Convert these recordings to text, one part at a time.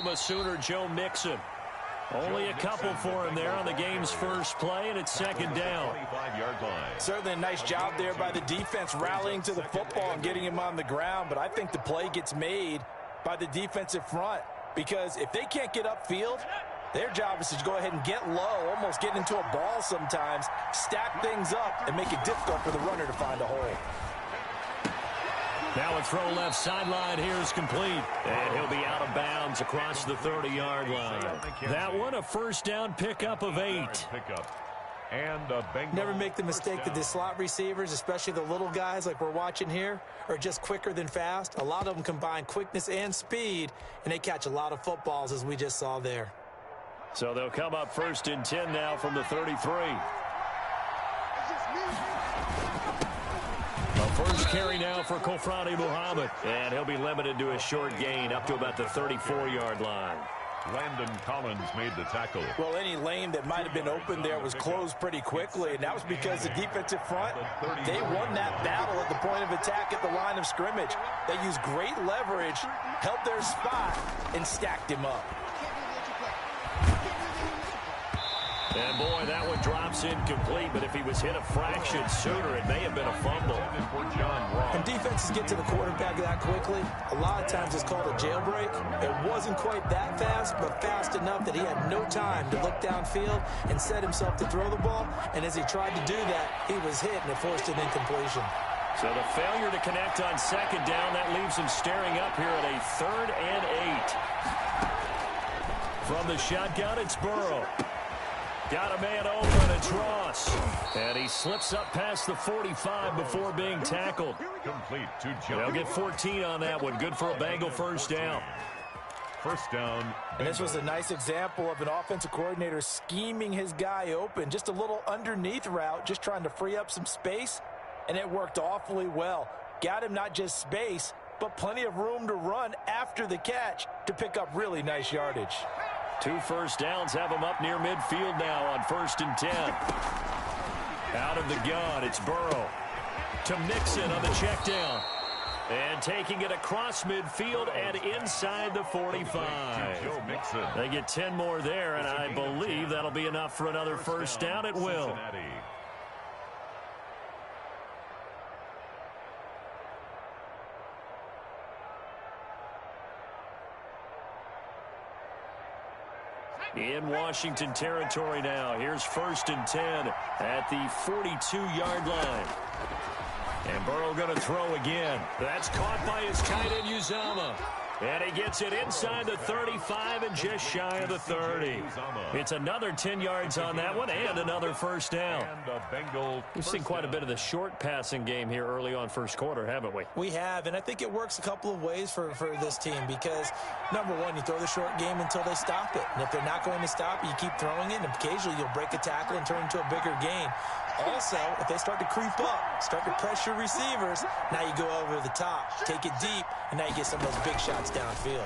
Oklahoma Sooner Joe Mixon. Only a couple for him there on the game's first play, and it's second down. Certainly a nice job there by the defense rallying to the football and getting him on the ground, but I think the play gets made by the defensive front because if they can't get upfield, their job is to go ahead and get low, almost get into a ball sometimes, stack things up, and make it difficult for the runner to find a hole. Now a throw left sideline here is complete. And he'll be out of bounds across the 30-yard line. That one a first down pickup of 8. Never make the mistake that the slot receivers, especially the little guys like we're watching here, are just quicker than fast. A lot of them combine quickness and speed, and they catch a lot of footballs as we just saw there. So they'll come up first and 10 now from the 33. First carry now for Kofrani Muhammad. And he'll be limited to a short gain up to about the 34-yard line. Landon Collins made the tackle. Well, any lane that might have been open there was closed pretty quickly, and that was because the defensive front, they won that battle at the point of attack at the line of scrimmage. They used great leverage, held their spot, and stacked him up. And, boy, that one drops incomplete, but if he was hit a fraction sooner, it may have been a fumble. When defenses get to the quarterback that quickly, a lot of times it's called a jailbreak. It wasn't quite that fast, but fast enough that he had no time to look downfield and set himself to throw the ball. And as he tried to do that, he was hit, and it forced an incompletion. So the failure to connect on second down, that leaves him staring up here at a 3rd and 8. From the shotgun, it's Burrow. Got a man open, it's Ross. And he slips up past the 45 before being tackled. Complete to Jones. They'll get 14 on that one. Good for a Bengal first down. First down. And this was a nice example of an offensive coordinator scheming his guy open. Just a little underneath route, just trying to free up some space. And it worked awfully well. Got him not just space, but plenty of room to run after the catch to pick up really nice yardage. 2 first downs have him up near midfield now on 1st and 10. Out of the gun, it's Burrow. To Mixon on the check down. And taking it across midfield and inside the 45. They get 10 more there, and I believe that'll be enough for another first down. It will. In Washington territory now. Here's 1st and 10 at the 42-yard line. And Burrow going to throw again. That's caught by his tight end, Uzomah. And he gets it inside the 35 and just shy of the 30. It's another 10 yards on that one and another first down. We've seen quite a bit of the short passing game here early on first quarter, haven't we? We have, and I think it works a couple of ways for this team because, number one, you throw the short game until they stop it. And if they're not going to stop it, you keep throwing it, and occasionally you'll break a tackle and turn it into a bigger gain. Also, if they start to creep up, start to pressure receivers, now you go over the top, take it deep, and now you get some of those big shots downfield.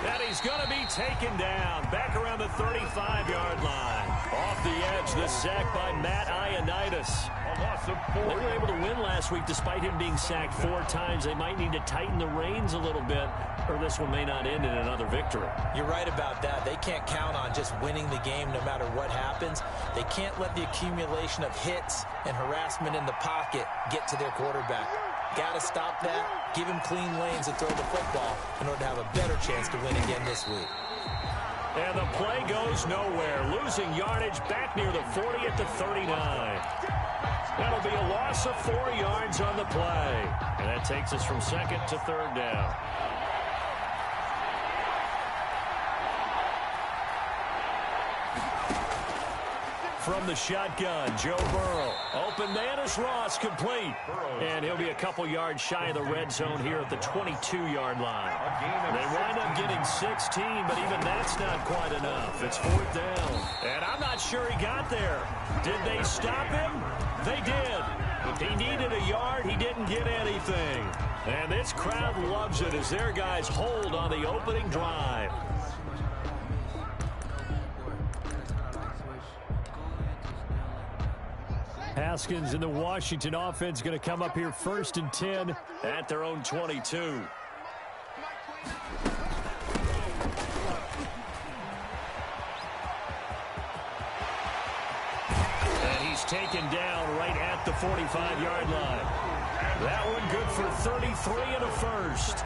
And he's going to be taken down back around the 35-yard line. Off the edge, the sack by Matt Ioannidis. A loss of 4. They were able to win last week despite him being sacked 4 times. They might need to tighten the reins a little bit, or this one may not end in another victory. You're right about that. They can't count on just winning the game no matter what happens. They can't let the accumulation of hits and harassment in the pocket get to their quarterback. Got to stop that, give him clean lanes to throw the football in order to have a better chance to win again this week. And the play goes nowhere, losing yardage back near the 40 at the 39. That'll be a loss of 4 yards on the play. And that takes us from 2nd to 3rd down. From the shotgun, Joe Burrow. Open man is Ross, complete. And he'll be a couple yards shy of the red zone here at the 22-yard line. They wind up getting 16, but even that's not quite enough. It's 4th down. And I'm not sure he got there. Did they stop him? They did. He needed a yard. He didn't get anything. And this crowd loves it as their guys hold on the opening drive. Haskins and the Washington offense going to come up here 1st and 10 at their own 22. taken down right at the 45-yard line. That one good for 33 and a first.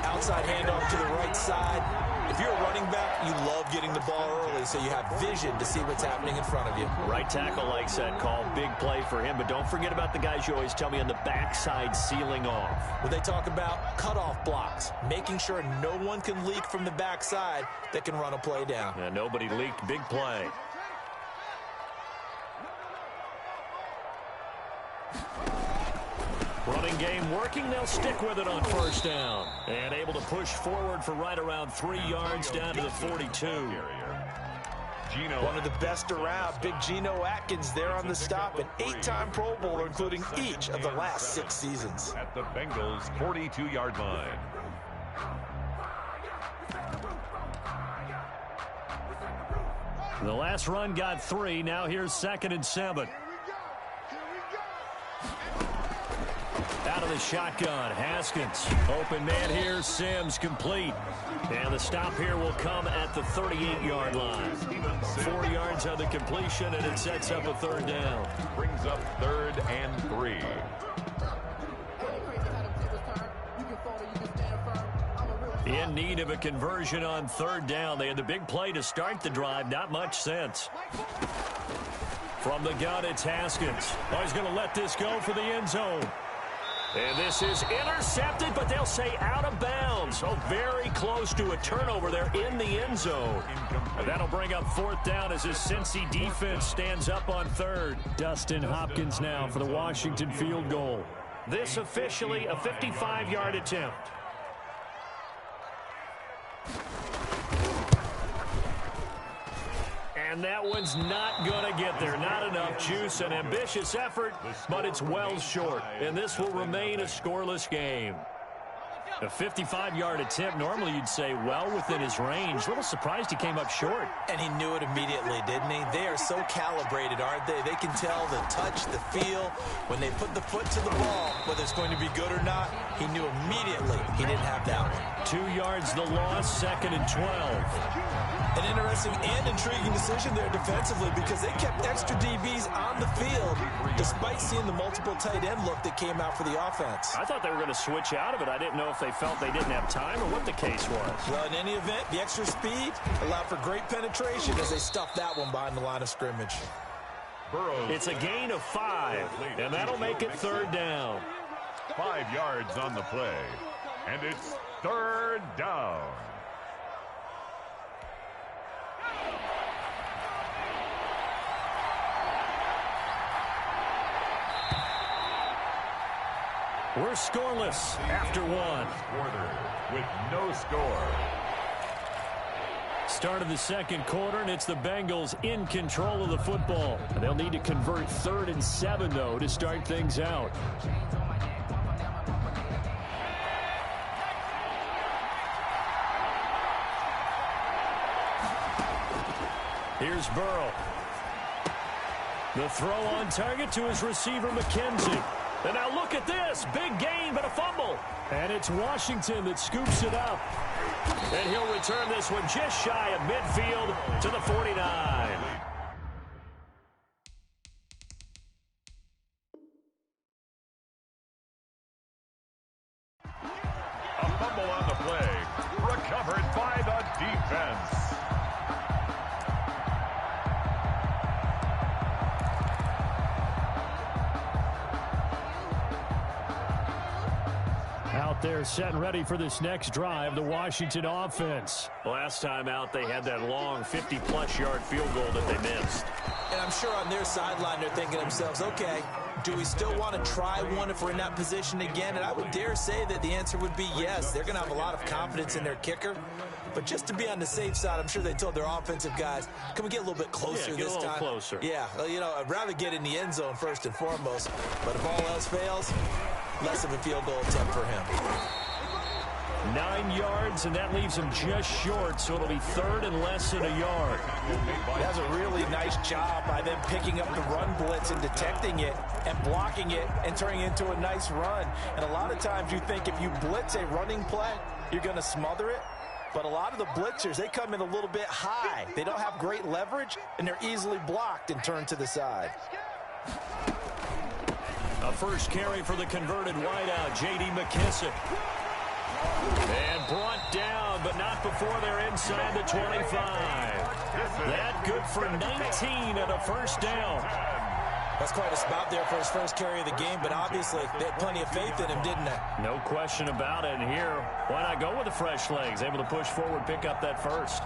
Outside handoff to the right side. If you're a running back, you love getting the ball early so you have vision to see what's happening in front of you. Right tackle likes that call. Big play for him. But don't forget about the guys you always tell me on the backside sealing off. Well, they talk about cutoff blocks, making sure no one can leak from the backside that can run a play down. Yeah, nobody leaked. Big play. Running game working. They'll stick with it on first down. And able to push forward for right around 3 yards down to the 42. One of the best around, Big Geno Atkins there on the stop, an 8-time Pro Bowler, including each of the last 6 seasons. At the Bengals' 42-yard line. The last run got 3. Now here's 2nd and 7. Out of the shotgun, Haskins. Open man here, Sims complete. And the stop here will come at the 38-yard line. 4 yards on the completion, and it sets up a 3rd down. Brings up 3rd and 3. In need of a conversion on 3rd down. They had the big play to start the drive. Not much sense. From the gun, it's Haskins. Oh, he's going to let this go for the end zone. And this is intercepted, but they'll say out of bounds. Oh, very close to a turnover there in the end zone. And that'll bring up 4th down as his Cincy defense stands up on 3rd. Dustin Hopkins now for the Washington field goal. This officially a 55-yard attempt. And that one's not going to get there. Not enough juice. An ambitious effort, but it's well short. And this will remain a scoreless game. A 55-yard attempt, normally you'd say well within his range. A little surprised he came up short. And he knew it immediately, didn't he? They are so calibrated, aren't they? They can tell the touch, the feel. When they put the foot to the ball, whether it's going to be good or not, he knew immediately he didn't have that one. 2 yards the loss, 2nd and 12. An interesting and intriguing decision there defensively because they kept extra DBs on the field despite seeing the multiple tight end look that came out for the offense. I thought they were going to switch out of it. I didn't know if they felt they didn't have time or what the case was. Well, in any event, the extra speed allowed for great penetration as they stuffed that one behind the line of scrimmage. It's a gain of 5, and that'll make it 3rd down. 5 yards on the play, and it's 3rd down. We're scoreless after 1. Quarter with no score. Start of the 2nd quarter, and it's the Bengals in control of the football. They'll need to convert 3rd and 7, though, to start things out. Here's Burrow. The throw on target to his receiver, McKenzie. And now look at this. Big gain, but a fumble. And it's Washington that scoops it up. And he'll return this one just shy of midfield to the 49. A fumble on the play. Recovered by the defense. Out there set and ready for this next drive, the Washington offense. Last time out, they had that long 50-plus yard field goal that they missed. And I'm sure on their sideline they're thinking to themselves, okay, do we still want to try one if we're in that position again? And I would dare say that the answer would be yes. They're going to have a lot of confidence in their kicker. But just to be on the safe side, I'm sure they told their offensive guys, can we get a little bit closer this time? Closer. Yeah, well, you know, I'd rather get in the end zone first and foremost. But if all else fails, less of a field goal attempt for him. 9 yards, and that leaves him just short, so it'll be 3rd and less than a yard. That's a really nice job by them picking up the run blitz and detecting it and blocking it and turning it into a nice run. And a lot of times you think if you blitz a running play, you're going to smother it. But a lot of the blitzers, they come in a little bit high. They don't have great leverage, and they're easily blocked and turned to the side. A first carry for the converted wideout, J.D. McKissick. And brought down, but not before they're inside the 25. That good for 19 and a first down. That's quite a spot there for his first carry of the game, but obviously they had plenty of faith in him, didn't they? No question about it. And here, why not go with the fresh legs? Able to push forward, pick up that first.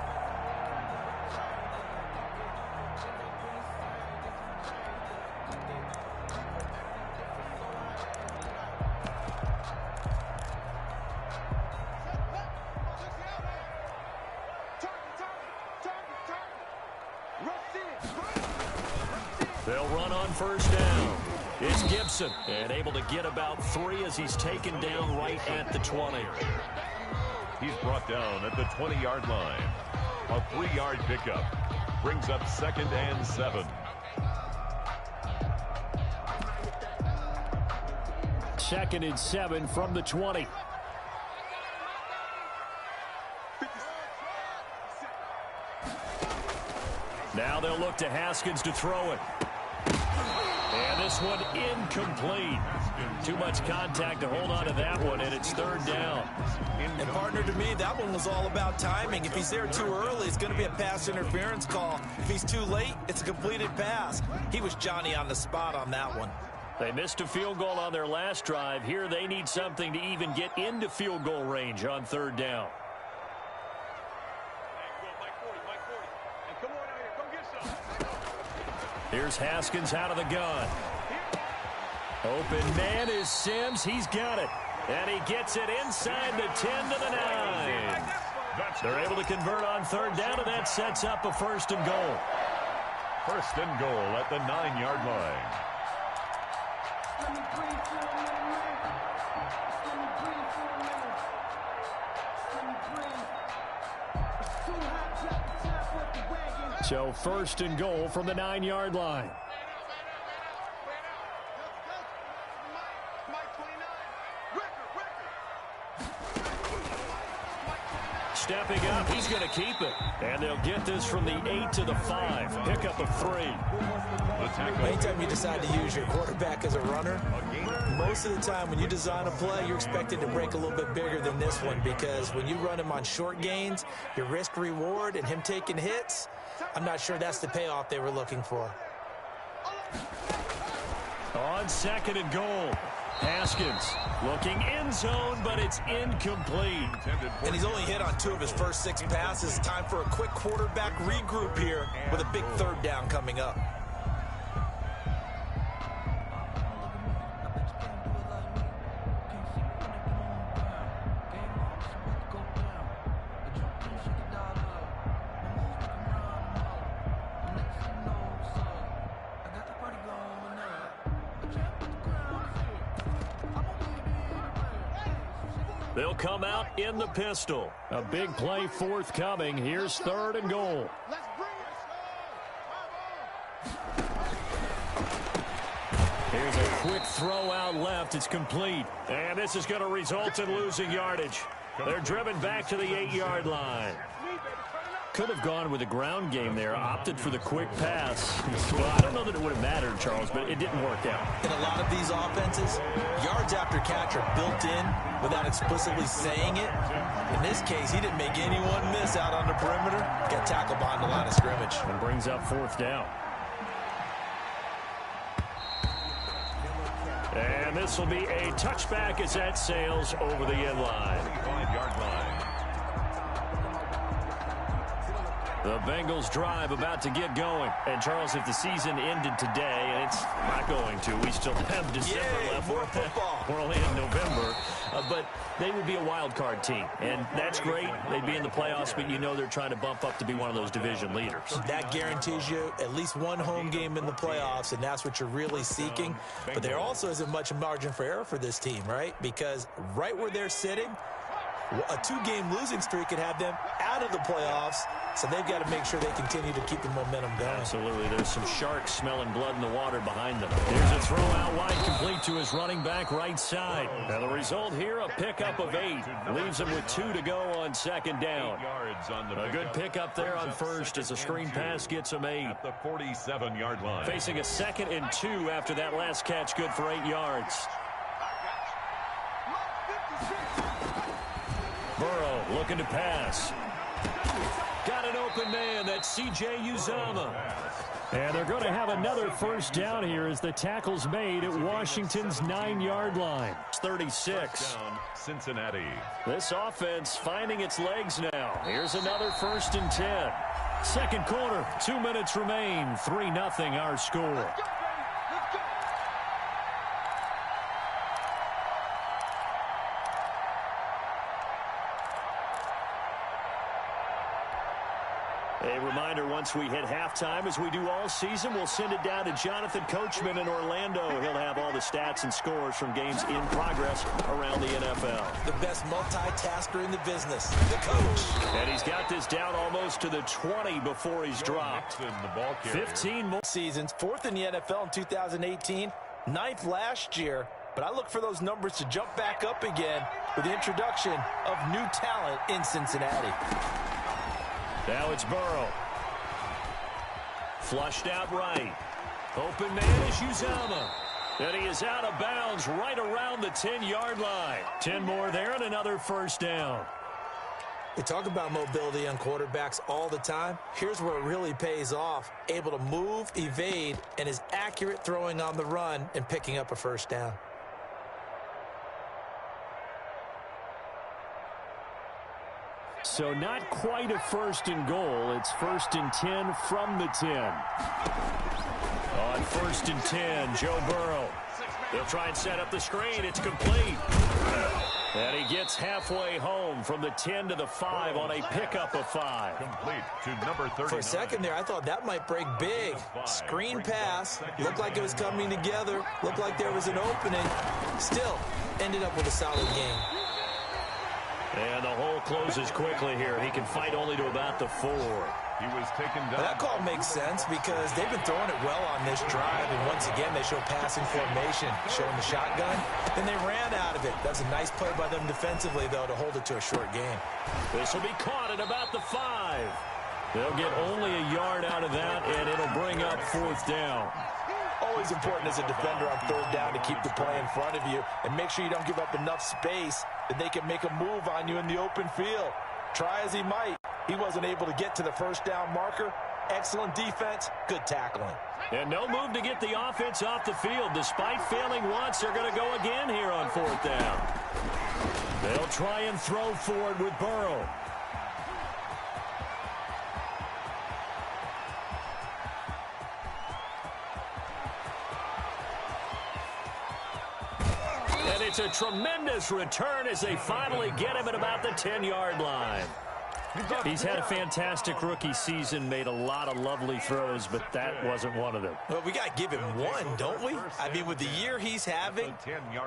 They'll run on first down. It's Gibson, and able to get about 3 as he's taken down right at the 20. He's brought down at the 20-yard line. A 3-yard pickup brings up 2nd and 7. Second and 7 from the 20. Now they'll look to Haskins to throw it. And this one incomplete. Too much contact to hold on to that one, and it's third down. And partner, to me, that one was all about timing. If he's there too early, it's going to be a pass interference call. If he's too late, it's a completed pass. He was Johnny on the spot on that one. They missed a field goal on their last drive. Here they need something to even get into field goal range on third down. Here's Haskins out of the gun. Open man is Sims. He's got it. And he gets it inside the 10 to the 9. They're able to convert on third down, and that sets up a first and goal. First and goal at the 9-yard line. So first and goal from the 9-yard line. Stepping up, he's going to keep it. And they'll get this from the 8 to the 5. Pick up a 3. Anytime you decide to use your quarterback as a runner, most of the time when you design a play, you're expected to break a little bit bigger than this one, because when you run him on short gains, your risk reward and him taking hits, I'm not sure that's the payoff they were looking for. On second and goal, Haskins looking end zone, but it's incomplete. And he's only hit on 2 of his first 6 passes. Time for a quick quarterback regroup here with a big third down coming up. They'll come out in the pistol. A big play forthcoming. Here's third and goal. Here's a quick throw out left. It's complete. And this is going to result in losing yardage. They're driven back to the 8-yard line. Could have gone with a ground game there, opted for the quick pass. Well, I don't know that it would have mattered, Charles, but it didn't work out. In a lot of these offenses, yards after catch are built in without explicitly saying it. In this case, he didn't make anyone miss out on the perimeter. Got tackled behind the line of scrimmage. And brings up fourth down. And this will be a touchback as that sails over the end line. 5-yard line. The Bengals drive about to get going. And, Charles, if the season ended today, and it's not going to, we still have December left. More football. We're only in November. But they would be a wild card team. And that's great. They'd be in the playoffs, but you know they're trying to bump up to be one of those division leaders. That guarantees you at least one home game in the playoffs, and that's what you're really seeking. But there also isn't much margin for error for this team, right? Because right where they're sitting, A 2-game losing streak could have them out of the playoffs, so they've got to make sure they continue to keep the momentum going. Absolutely. There's some sharks smelling blood in the water behind them. Here's a throw out wide, complete to his running back right side. And the result here, a pickup of 8. Leaves him with 2 to go on second down. A good pickup there on first as a screen pass gets him 8. At the 47-yard line. Facing a 2nd and 2 after that last catch, good for 8 yards. Burrow looking to pass. Got an open man. That's C.J. Uzomah. And they're going to have another first down here as the tackle's made at Washington's 9-yard line. It's 36. Down, Cincinnati. This offense finding its legs now. Here's another 1st and 10. Second quarter, 2 minutes remain. 3-0 our score. A reminder, once we hit halftime, as we do all season, we'll send it down to Jonathan Coachman in Orlando. He'll have all the stats and scores from games in progress around the NFL. The best multitasker in the business, the coach. And he's got this down almost to the 20 before he's dropped. 15 more seasons, 4th in the NFL in 2018, 9th last year. But I look for those numbers to jump back up again with the introduction of new talent in Cincinnati. Now it's Burrow. Flushed out right. Open man is Uzomah. And he is out of bounds right around the 10-yard line. 10 more there and another first down. We talk about mobility on quarterbacks all the time. Here's where it really pays off. Able to move, evade, and is accurate throwing on the run and picking up a first down. So not quite a 1st and goal. It's 1st and 10 from the 10. On 1st and 10, Joe Burrow. They'll try and set up the screen. It's complete. And he gets halfway home from the 10 to the 5 on a pickup of 5. Complete to number 39. For a second there, I thought that might break big. Screen pass. Looked like it was coming together. Looked like there was an opening. Still, ended up with a solid game. And the hole closes quickly here. He can fight only to about the 4. He was taken down. Well, that call makes sense because they've been throwing it well on this drive, and once again, they show passing formation, showing the shotgun. Then they ran out of it. That's a nice play by them defensively, though, to hold it to a short game. This will be caught at about the 5. They'll get only a yard out of that, and it'll bring up 4th down. Always important as a defender on 3rd down to keep the play in front of you and make sure you don't give up enough space that they can make a move on you in the open field. Try as he might, he wasn't able to get to the first down marker. Excellent defense, good tackling. And no move to get the offense off the field. Despite failing once, they're going to go again here on 4th down. They'll try and throw for it with Burrow. It's a tremendous return as they finally get him at about the 10-yard line. He's had a fantastic rookie season, made a lot of lovely throws, but that wasn't one of them. Well, we got to give him one, don't we? I mean, with the year he's having,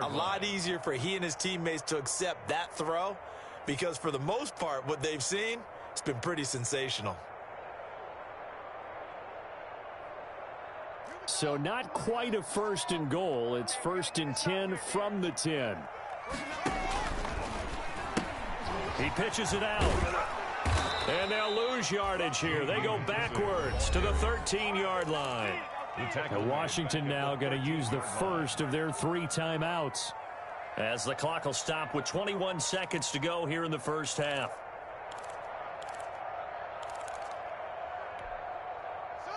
a lot easier for he and his teammates to accept that throw because for the most part, what they've seen, it's been pretty sensational. So not quite a 1st and goal. It's 1st and 10 from the 10. He pitches it out. And they'll lose yardage here. They go backwards to the 13-yard line. And Washington now going to use the first of their 3 timeouts as the clock will stop with 21 seconds to go here in the first half.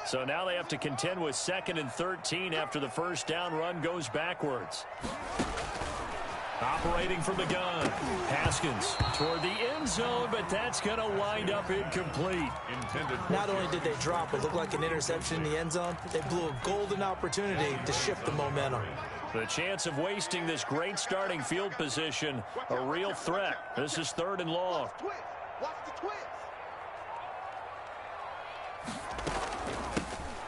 So now they have to contend with 2nd and 13 after the first down run goes backwards. Operating from the gun. Haskins toward the end zone, but that's going to wind up incomplete. Not only did they drop, it looked like an interception in the end zone, they blew a golden opportunity to shift the momentum. The chance of wasting this great starting field position, a real threat. This is 3rd and long.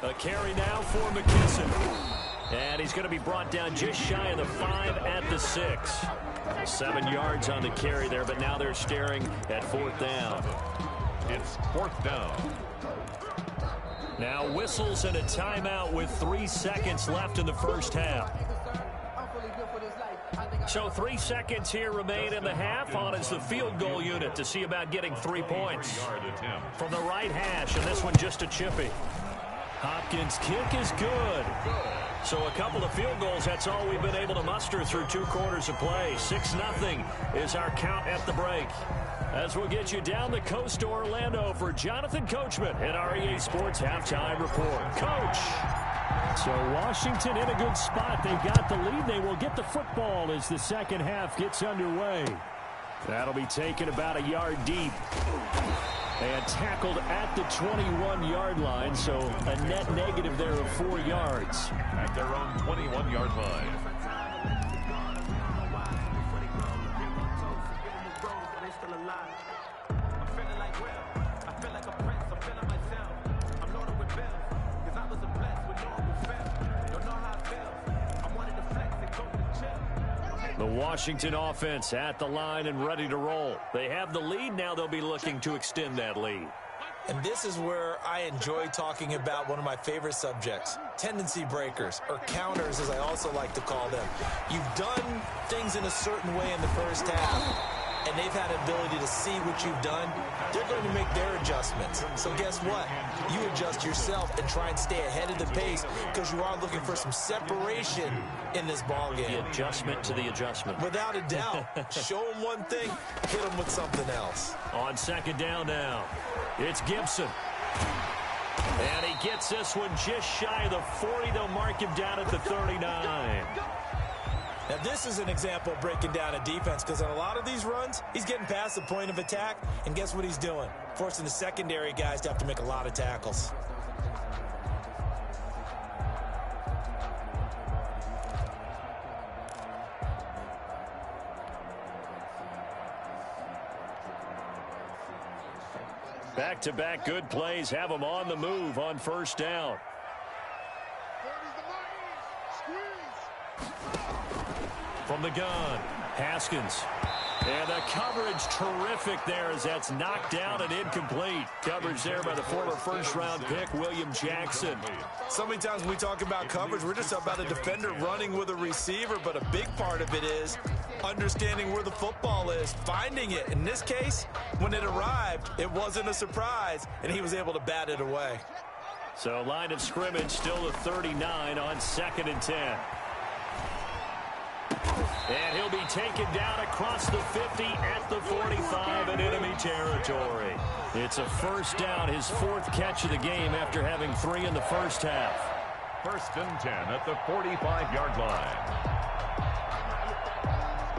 A carry now for McKisson. And he's going to be brought down just shy of the 5 at the 6. 7 yards on the carry there, but now they're staring at 4th down. It's 4th down. Now whistles and a timeout with 3 seconds left in the first half. So 3 seconds here remain in the half. On is the field goal unit to see about getting 3 points. From the right hash, and this one just a chippy. Hopkins' kick is good. So a couple of field goals, that's all we've been able to muster through 2 quarters of play. 6-0 is our count at the break. As we'll get you down the coast to Orlando for Jonathan Coachman at REA Sports Halftime Report. Coach! So Washington in a good spot. They've got the lead. They will get the football as the second half gets underway. That'll be taken about a yard deep. And tackled at the 21-yard line, so a net negative there of 4 yards. At their own 21-yard line. The Washington offense at the line and ready to roll. They have the lead. Now they'll be looking to extend that lead. And this is where I enjoy talking about one of my favorite subjects, tendency breakers, or counters as I also like to call them. You've done things in a certain way in the first half, and they've had an ability to see what you've done. They're going to make their adjustments. So guess what? You adjust yourself and try and stay ahead of the pace because you are looking for some separation in this ball game. The adjustment to the adjustment. Without a doubt. Show them one thing, hit them with something else. On 2nd down now, it's Gibson. And he gets this one just shy of the 40. They'll mark him down at the 39. Now, this is an example of breaking down a defense because on a lot of these runs, he's getting past the point of attack, and guess what he's doing? Forcing the secondary guys to have to make a lot of tackles. Back-to-back good plays have them on the move on 1st down. From the gun, Haskins. And the coverage terrific there as that's knocked down and incomplete. Coverage there by the former first-round pick, William Jackson. So many times when we talk about coverage, we're just about a defender running with a receiver, but a big part of it is understanding where the football is, finding it. In this case, when it arrived, it wasn't a surprise, and he was able to bat it away. So line of scrimmage still the 39 on 2nd and 10. And he'll be taken down across the 50 at the 45 in enemy territory. It's a 1st down, his 4th catch of the game after having 3 in the first half. 1st and 10 at the 45-yard line.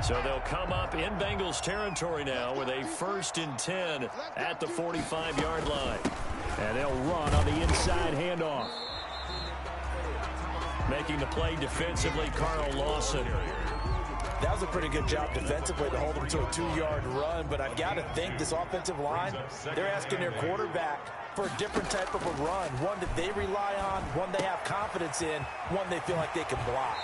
So they'll come up in Bengals territory now with a 1st and 10 at the 45-yard line. And they'll run on the inside handoff. Making the play defensively, Carl Lawson. That was a pretty good job defensively to hold them to a 2-yard run, but I've got to think this offensive line, they're asking their quarterback for a different type of a run, one that they rely on, one they have confidence in, one they feel like they can block.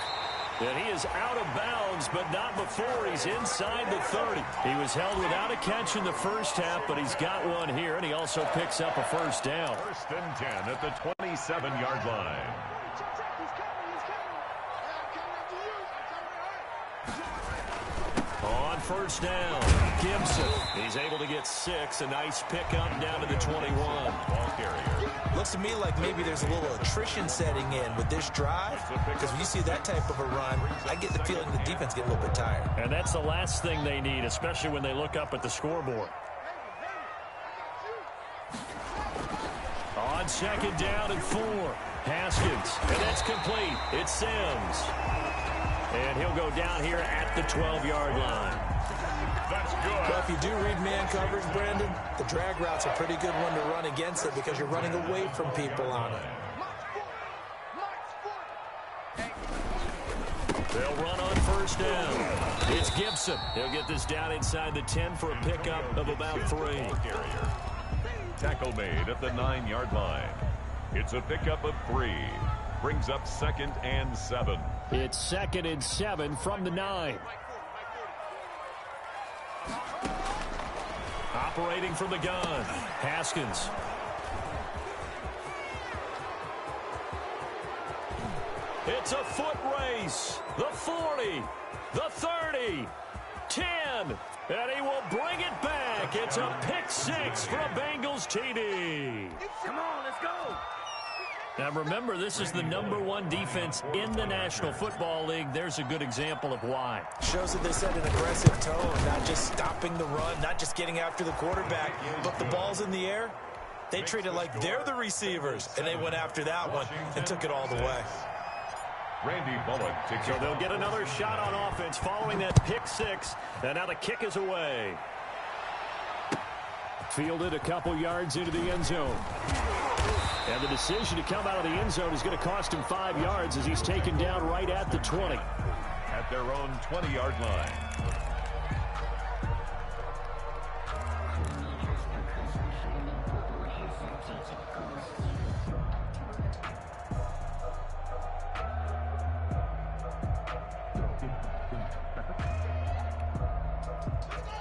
And he is out of bounds, but not before he's inside the 30. He was held without a catch in the first half, but he's got one here, and he also picks up a 1st down. 1st and 10 at the 27-yard line. On 1st down, Gibson. He's able to get 6. A nice pickup down to the 21. Ball carrier. Looks to me like maybe there's a little attrition setting in with this drive, because when you see that type of a run, I get the feeling the defense get a little bit tired. And that's the last thing they need, especially when they look up at the scoreboard. On 2nd down and 4, Haskins. And that's complete. It's Sims. And he'll go down here at the 12-yard line. That's good. Well, if you do read man coverage, Brandon, the drag route's a pretty good one to run against it because you're running away from people on it. They'll run on 1st down. It's Gibson. He'll get this down inside the 10 for a pickup of about 3. Tackle made at the 9-yard line. It's a pickup of 3. Brings up 2nd and 7. It's 2nd and 7 from the 9. Operating from the gun, Haskins. It's a foot race. The 40, the 30, 10, and he will bring it back. It's a pick six for a Bengals TD. Come on, let's go. Now remember, this is the #1 defense in the National Football League. There's a good example of why. Shows that they set an aggressive tone, not just stopping the run, not just getting after the quarterback, but the ball's in the air. They treat it like they're the receivers, and they went after that one and took it all the way. Randy Bullock takes So they'll get another shot on offense following that pick six, and now the kick is away. Fielded a couple yards into the end zone. And the decision to come out of the end zone is going to cost him 5 yards as he's taken down right at the 20. at their own 20-yard line.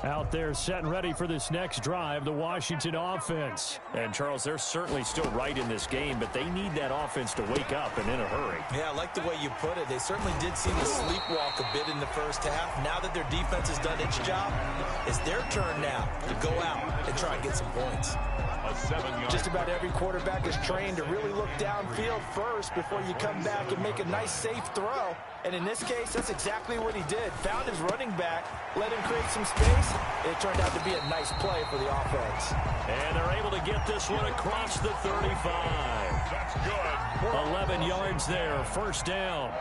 Out there set and ready for this next drive, the Washington offense. And, Charles, they're certainly still right in this game, but they need that offense to wake up and in a hurry. Yeah, I like the way you put it. They certainly did seem to sleepwalk a bit in the first half. Now that their defense has done its job, it's their turn now to go out and try and get some points. Just about every quarterback is trained to really look downfield first before you come back and make a nice, safe throw. And in this case, that's exactly what he did. Found his running back, let him create some space. It turned out to be a nice play for the offense. And they're able to get this one across the 35. That's good. 11 yards there, first down.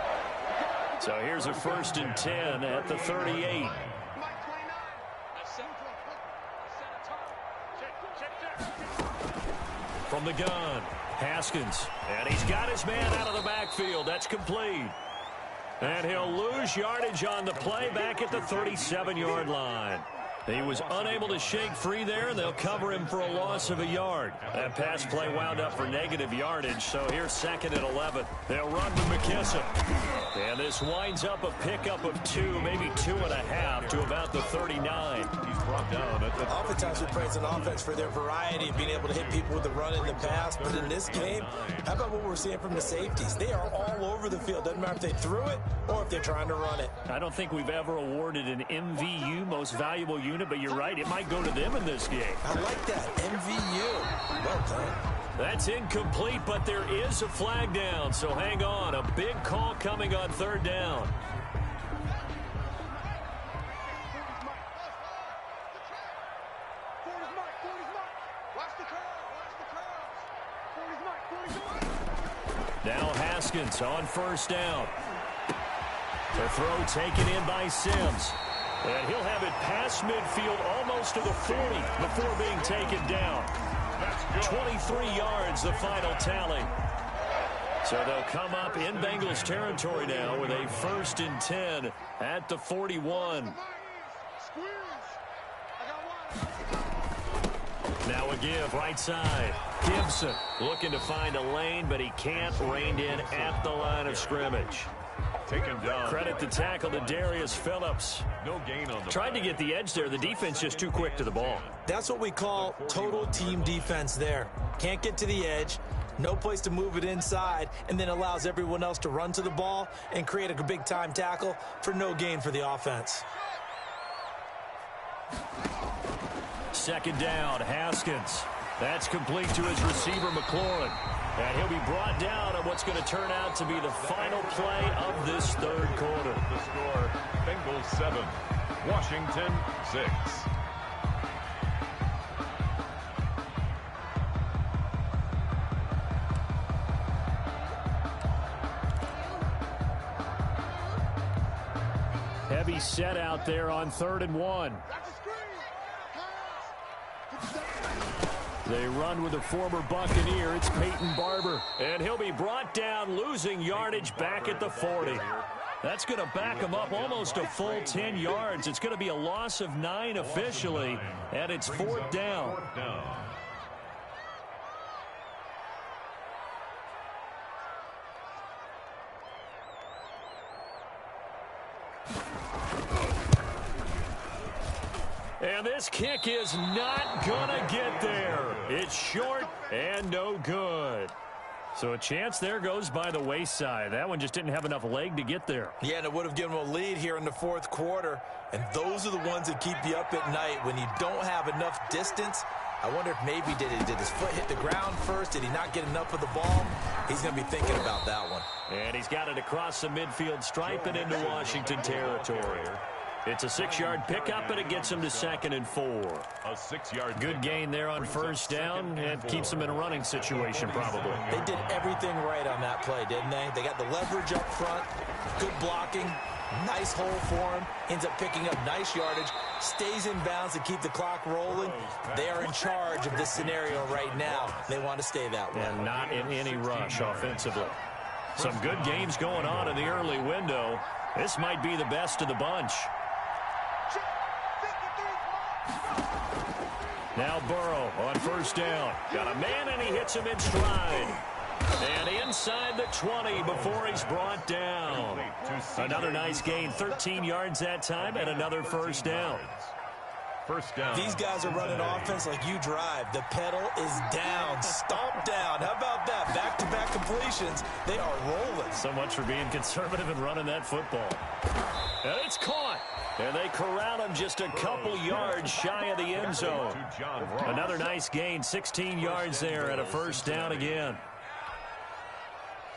So here's a 1st and 10 at the 38. From the gun, Haskins. And he's got his man out of the backfield. That's complete. And he'll lose yardage on the play back at the 37-yard line. He was unable to shake free there, and they'll cover him for a loss of a yard. That pass play wound up for negative yardage, so here's 2nd and 11. They'll run to McKissick. And this winds up a pickup of 2, maybe 2.5 to about the 39. He's brought down at the... Oftentimes we praise an offense for their variety of being able to hit people with the run and the pass, but in this game, how about what we're seeing from the safeties? They are all over the field. Doesn't matter if they threw it or if they're trying to run it. I don't think we've ever awarded an MVU, most valuable unit, but you're right, it might go to them in this game. I like that. MVU. Well done. That's incomplete, but there is a flag down, so hang on. A big call coming on 3rd down. Now Haskins on 1st down. The throw taken in by Sims. And he'll have it past midfield almost to the 40 before being taken down. 23 yards, the final tally. So they'll come up in Bengals territory now with a 1st and 10 at the 41. Now a give, right side. Gibson looking to find a lane, but he can't. Reined in at the line of scrimmage. Take him down. Credit the tackle to Darius Phillips. No gain on the Tried to get the edge there. The defense just too quick to the ball. That's what we call total team defense there. Can't get to the edge, no place to move it inside, and then allows everyone else to run to the ball and create a big-time tackle for no gain for the offense. 2nd down, Haskins. That's complete to his receiver, McLaurin. And he'll be brought down on what's going to turn out to be the final play of this 3rd quarter. The score, Bengals 7, Washington 6. Heavy set out there on 3rd and 1. They run with a former Buccaneer. It's Peyton Barber. And he'll be brought down, losing yardage back at the 40. That's going to back him up almost a full 10 yards. It's going to be a loss of 9 officially, and it's 4th down. And this kick is not going to get there. It's short and no good. So a chance there goes by the wayside. That one just didn't have enough leg to get there. Yeah, and it would have given them a lead here in the fourth quarter. And those are the ones that keep you up at night when you don't have enough distance. I wonder if maybe did his foot hit the ground first? Did he not get enough of the ball? He's going to be thinking about that one. And he's got it across the midfield stripe and into Washington territory. It's a 6-yard pickup, and it gets him to 2nd and 4. A 6-yard good gain there on first down, and keeps him in a running situation probably. They did everything right on that play, didn't they? They got the leverage up front, good blocking, nice hole for him, ends up picking up nice yardage, stays in bounds to keep the clock rolling. They are in charge of this scenario right now. They want to stay that way. And not in any rush offensively. Some good games going on in the early window. This might be the best of the bunch. Now Burrow on first down. Got a man, and he hits him in stride. And inside the 20 before he's brought down. Another nice gain, 13 yards that time, and another first down. First down. These guys are running offense like you drive. The pedal is down, stomp down. How about that? Back-to-back completions. They are rolling. So much for being conservative and running that football. And it's caught. And they corral him just a couple yards shy of the end zone. Another nice gain, 16 yards there, and a first down again.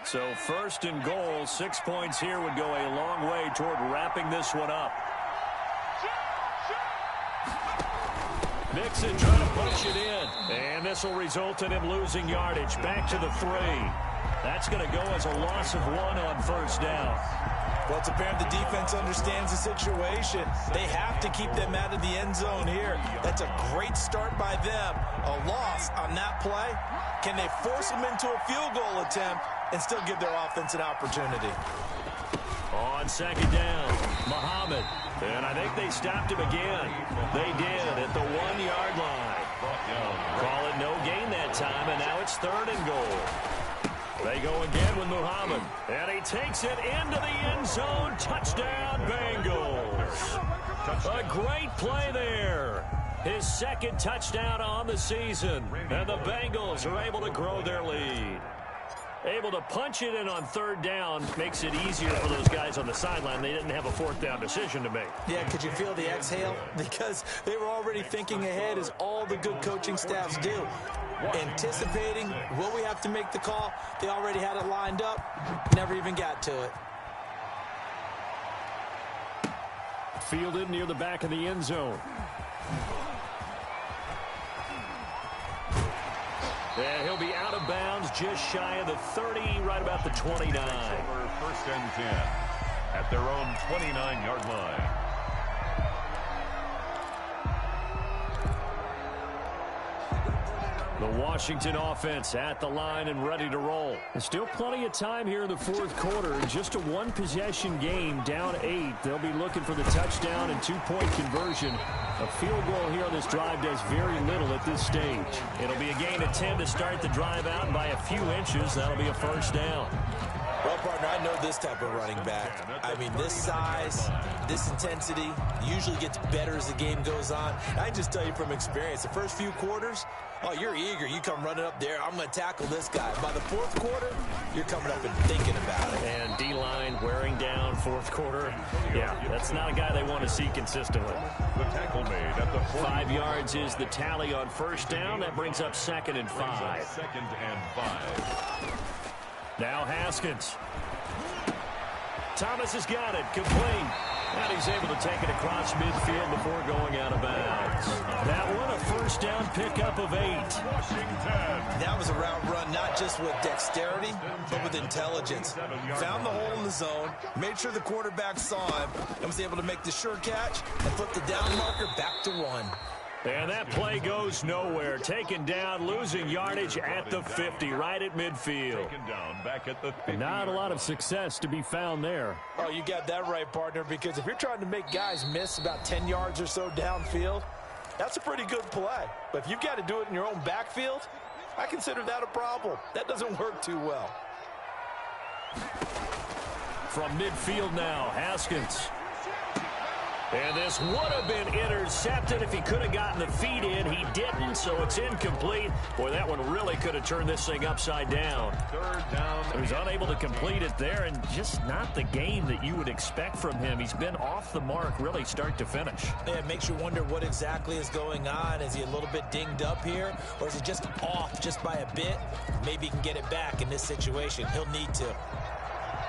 So 1st and goal, 6 points here would go a long way toward wrapping this one up. Mixon trying to punch it in. And this will result in him losing yardage. Back to the 3. That's going to go as a loss of 1 on first down. Well, it's apparent the defense understands the situation. They have to keep them out of the end zone here. That's a great start by them. A loss on that play. Can they force them into a field goal attempt and still give their offense an opportunity? On 2nd down, Muhammad. And I think they stopped him again. They did at the 1-yard line. Call it no gain that time, and now it's 3rd and goal. They go again with Muhammad. And he takes it into the end zone. Touchdown, Bengals. A great play there. His 2nd touchdown on the season. And the Bengals are able to grow their lead. Able to punch it in on 3rd down makes it easier for those guys on the sideline. They didn't have a 4th down decision to make. Yeah, could you feel the exhale? Because they were already thinking ahead, as all the good coaching staffs do. Anticipating, will we have to make the call? They already had it lined up. Never even got to it. Fielded near the back of the end zone. And he'll be out of bounds just shy of the 30, right about the 29. 1st and 10 at their own 29-yard line. The Washington offense at the line and ready to roll. There's still plenty of time here in the 4th quarter. Just a 1-possession game, down 8. They'll be looking for the touchdown and 2-point conversion. A field goal here on this drive does very little at this stage. It'll be a gain of 10 to start the drive out, and by a few inches, that'll be a first down. Well, partner, I know this type of running back. I mean, this size, this intensity usually gets better as the game goes on. I can just tell you from experience, the first few quarters, oh, you're eager. You come running up there. I'm going to tackle this guy. By the 4th quarter, you're coming up and thinking about it. And D-line wearing down 4th quarter. Yeah, that's not a guy they want to see consistently. The tackle made at the 5 yards is the tally on first down. That brings up 2nd and 5. 2nd and 5. Now Haskins. Thomas has got it. Complete. And he's able to take it across midfield before going out of bounds. That one, a first down pickup of 8. That was a route run not just with dexterity, but with intelligence. Found the hole in the zone, made sure the quarterback saw him, and was able to make the sure catch and flip the down marker back to 1. And that play goes nowhere. Taken down, losing yardage at the 50, right at midfield. Taken down, back at the 50. Not a lot of success to be found there. Oh, you got that right, partner, because if you're trying to make guys miss about 10 yards or so downfield, that's a pretty good play. But if you've got to do it in your own backfield, I consider that a problem. That doesn't work too well. From midfield now, Haskins. And this would have been intercepted if he could have gotten the feet in. He didn't, so it's incomplete. Boy, that one really could have turned this thing upside down. Third down. He was unable to complete it there, and just not the game that you would expect from him. He's been off the mark really start to finish. Yeah, it makes you wonder what exactly is going on. Is he a little bit dinged up here, or is he just off just by a bit? Maybe he can get it back in this situation. He'll need to.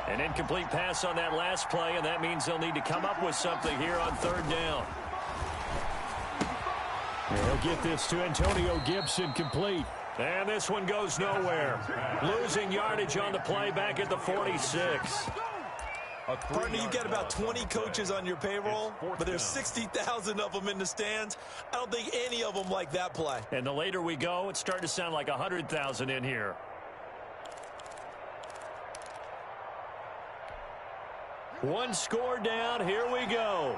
An incomplete pass on that last play, and that means they'll need to come up with something here on third down. And he'll get this to Antonio Gibson complete. And this one goes nowhere. Losing yardage on the play back at the 46. Partner, you've got about 20 coaches on your payroll, but there's 60,000 of them in the stands. I don't think any of them like that play. And the later we go, it's starting to sound like 100,000 in here. One score down. Here we go.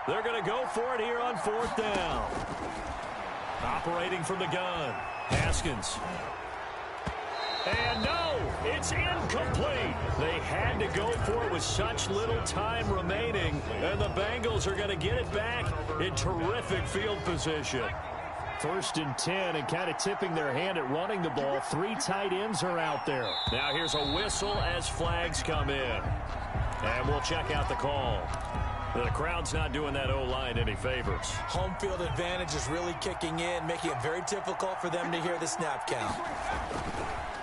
They're going to go for it here on fourth down. Operating from the gun. Haskins. And no, it's incomplete. They had to go for it with such little time remaining. And the Bengals are going to get it back in terrific field position. 1st and 10, and kind of tipping their hand at running the ball. 3 tight ends are out there. Now here's a whistle as flags come in. And we'll check out the call. The crowd's not doing that O-line any favors. Home field advantage is really kicking in, making it very difficult for them to hear the snap count.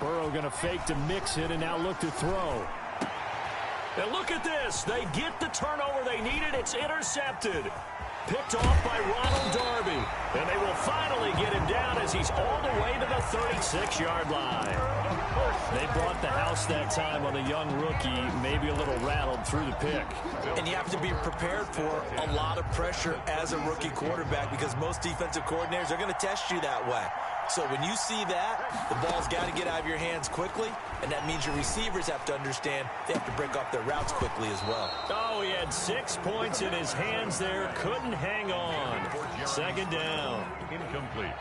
Burrow going to fake to mix it and now look to throw. And look at this. They get the turnover they needed. It's intercepted. Picked off by Ronald Darby. And they will finally get him down as he's all the way to the 36-yard line. They brought the house that time on the young rookie, maybe a little rattled through the pick. And you have to be prepared for a lot of pressure as a rookie quarterback because most defensive coordinators are going to test you that way. So when you see that, the ball's got to get out of your hands quickly, and that means your receivers have to understand they have to break off their routes quickly as well. Oh, he had 6 points in his hands there. Couldn't hang on. Second down. Incomplete.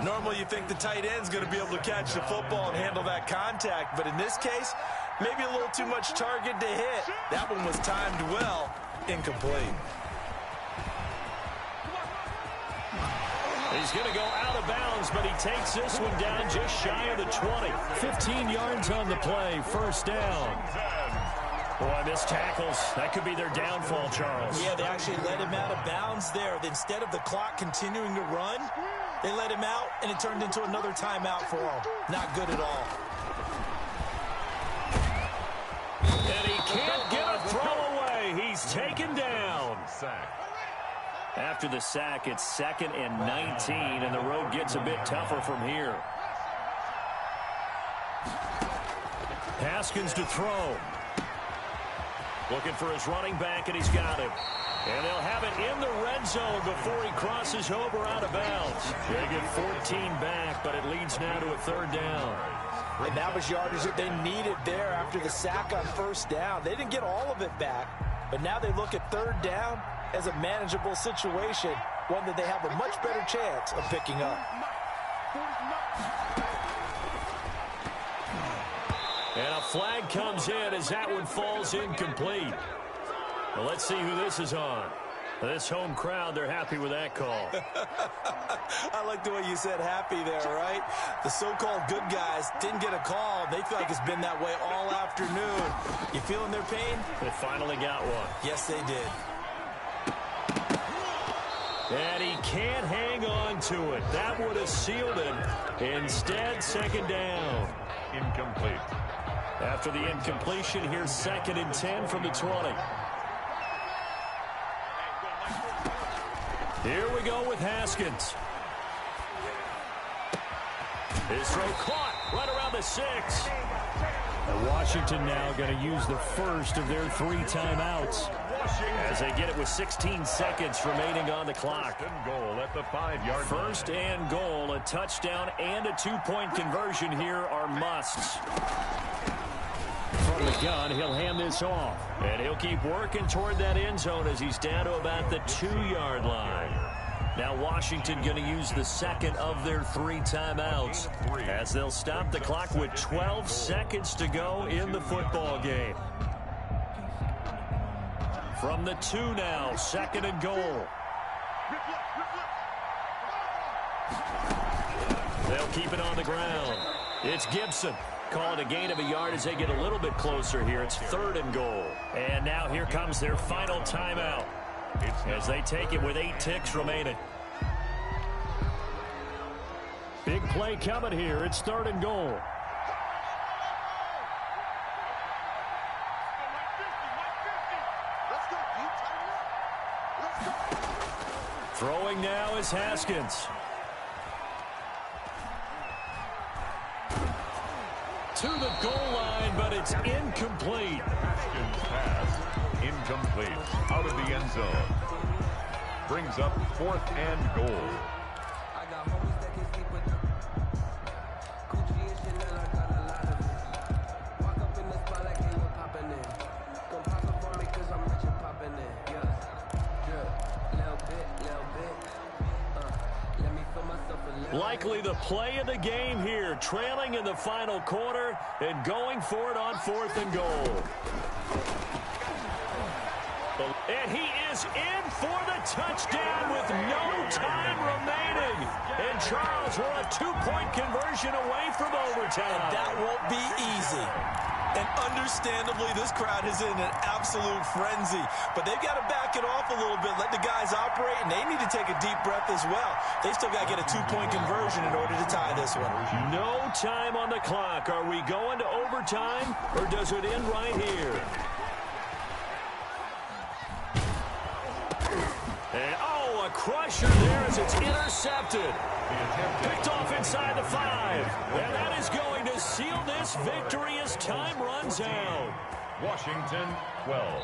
Normally you think the tight end's going to be able to catch the football and handle that contact, but in this case, maybe a little too much target to hit. That one was timed well. Incomplete. He's going to go out of bounds, but he takes this one down just shy of the 20. 15 yards on the play, first down. Boy, missed tackles. That could be their downfall, Charles. Yeah, they actually let him out of bounds there. Instead of the clock continuing to run, they let him out, and it turned into another timeout for him. Not good at all. And he can't get a throw away. He's taken down. Sack. After the sack, it's 2nd and 19, and the road gets a bit tougher from here. Haskins to throw. Looking for his running back, and he's got him. And they'll have it in the red zone before he crosses over out of bounds. They get 14 back, but it leads now to a third down. And that was yardage that they needed there after the sack on first down. They didn't get all of it back, but now they look at third down as a manageable situation, one that they have a much better chance of picking up. And a flag comes in as that one falls incomplete. Well, let's see who this is on. This home crowd, they're happy with that call. I like the way you said happy there, right? The so-called good guys didn't get a call. They feel like it's been that way all afternoon. You feeling their pain? They finally got one. Yes, they did. And he can't hang on to it. That would have sealed it. Instead, second down. Incomplete. After the incompletion, here's 2nd and 10 from the 20. Here we go with Haskins. His throw caught right around the 6. And Washington now going to use the first of their 3 timeouts. As they get it with 16 seconds remaining on the clock. First and goal at the 5-yard line. 1st and goal, a touchdown and a 2-point conversion here are musts. From the gun, he'll hand this off. And he'll keep working toward that end zone as he's down to about the 2-yard line. Now Washington going to use the 2nd of their 3 timeouts as they'll stop the clock with 12 seconds to go in the football game. From the 2 now, 2nd and goal. They'll keep it on the ground. It's Gibson. Call it a gain of a yard as they get a little bit closer here. It's 3rd and goal. And now here comes their final timeout as they take it with 8 ticks remaining. Big play coming here. It's 3rd and goal. Throwing now is Haskins. To the goal line, but it's incomplete. Haskins' pass incomplete. Out of the end zone. Brings up 4th and goal. Likely the play of the game here, trailing in the final quarter and going for it on 4th and goal. And he is in for the touchdown with no time remaining. And Charles, we're a 2-point conversion away from overtime. And that won't be easy. And understandably, this crowd is in an absolute frenzy. But they've got to back it off a little bit, let the guys operate, and they need to take a deep breath as well. They still got to get a 2-point conversion in order to tie this one. No time on the clock. Are we going to overtime, or does it end right here? And, oh, a crusher there as it's intercepted. Picked off inside the 5. And that is going to seal this victory as time runs out. Washington 12.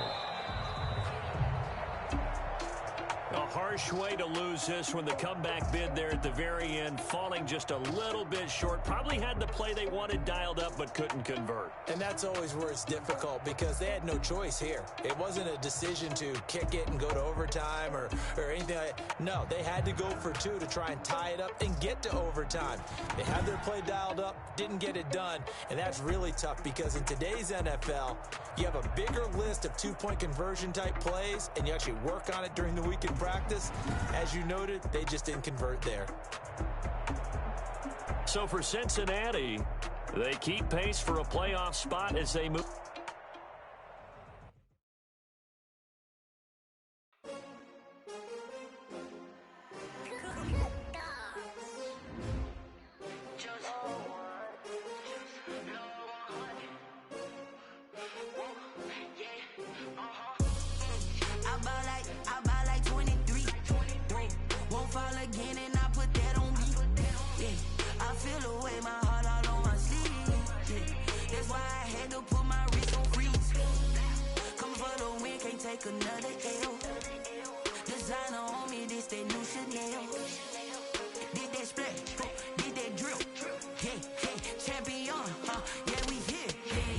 A harsh way to lose this when the comeback bid there at the very end, falling just a little bit short. Probably had the play they wanted dialed up but couldn't convert. And that's always where it's difficult because they had no choice here. It wasn't a decision to kick it and go to overtime or anything like that. No, they had to go for 2 to try and tie it up and get to overtime. They had their play dialed up, didn't get it done, and that's really tough because in today's NFL, you have a bigger list of 2-point conversion type plays and you actually work on it during the week in practice. As you noted, they just didn't convert there. So for Cincinnati, they keep pace for a playoff spot as they move. Another L. Designer on me, this that new Chanel. Did that split, did that drill. Yeah, champion, yeah, we here.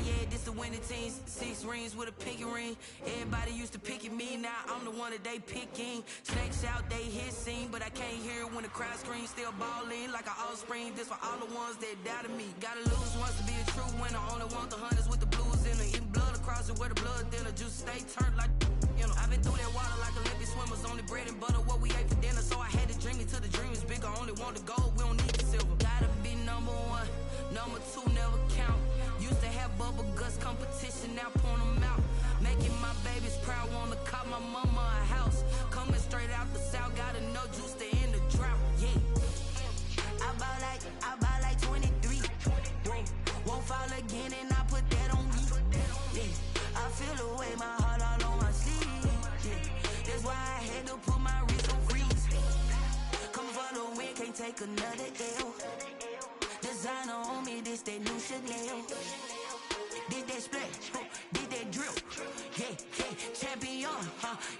Yeah, this the winning team. 6 rings with a pinky ring. Everybody used to pick at me, now I'm the one that they picking. Snakes out, they hit scene, but I can't hear it when the crowd screams. Still balling like an offspring. This for all the ones that doubted me. Gotta lose once to be a true winner. Only want the hunters with the blues in it. Eating blood across it where the blood thinner. Juice stay turned like, you know. I've been through that water like Olympic swimmers. Only bread and butter what we ate for dinner. So I had to dream it till the dream is bigger. Only want the gold, we don't need the silver. Gotta be number 1, number 2 never count. Used to have bubble guts competition, now point them out. Making my babies proud, wanna cop my mama a house. Coming straight out the south, gotta know juice to end the drought. Yeah, I buy like 23. Won't fall again and I put that on me. Yeah, I feel the way, my heart all on my sleeve. Yeah, that's why I had to put my wrist on freeze. Come for the win, can't take another L. Designer on me, this that new Chanel. Did that split, did that drill. Yeah, champion,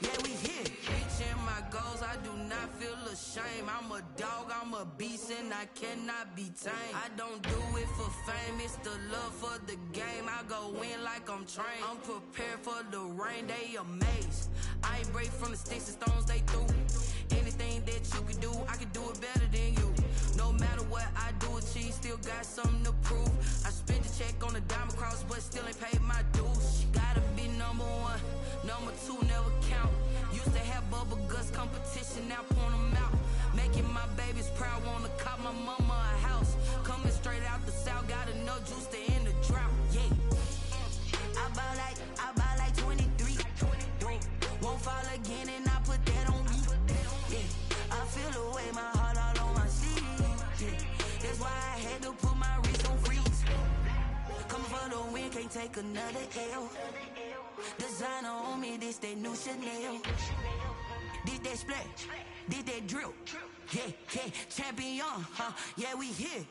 yeah, we here. Reaching my goals, I do not feel ashamed. I'm a dog, I'm a beast, and I cannot be tamed. I don't do it for fame, it's the love for the game. I go in like I'm trained. I'm prepared for the rain, they amazed. I ain't break from the sticks and stones they threw. Anything that you can do, I can do it better than you. No matter what I do, achieve, still got something to prove. I spent the check on the diamond cross, but still ain't paid my dues. Gotta be number 1, Number 2 never count. Used to have bubble guts competition, now point them out. Making my babies proud, wanna cop my mama a house. Coming straight out the south, got enough juice to end the drought. Yeah. I buy like 23. Won't fall again and I put that on me. Yeah. I feel the way, my heart all on my sleeve. Yeah. That's why I had to put my wrist on freeze. Coming for the win, can't take another L. Designer on me, this that new Chanel. This that splash, this that drill. Yeah, yeah, champion, huh? Yeah, we here.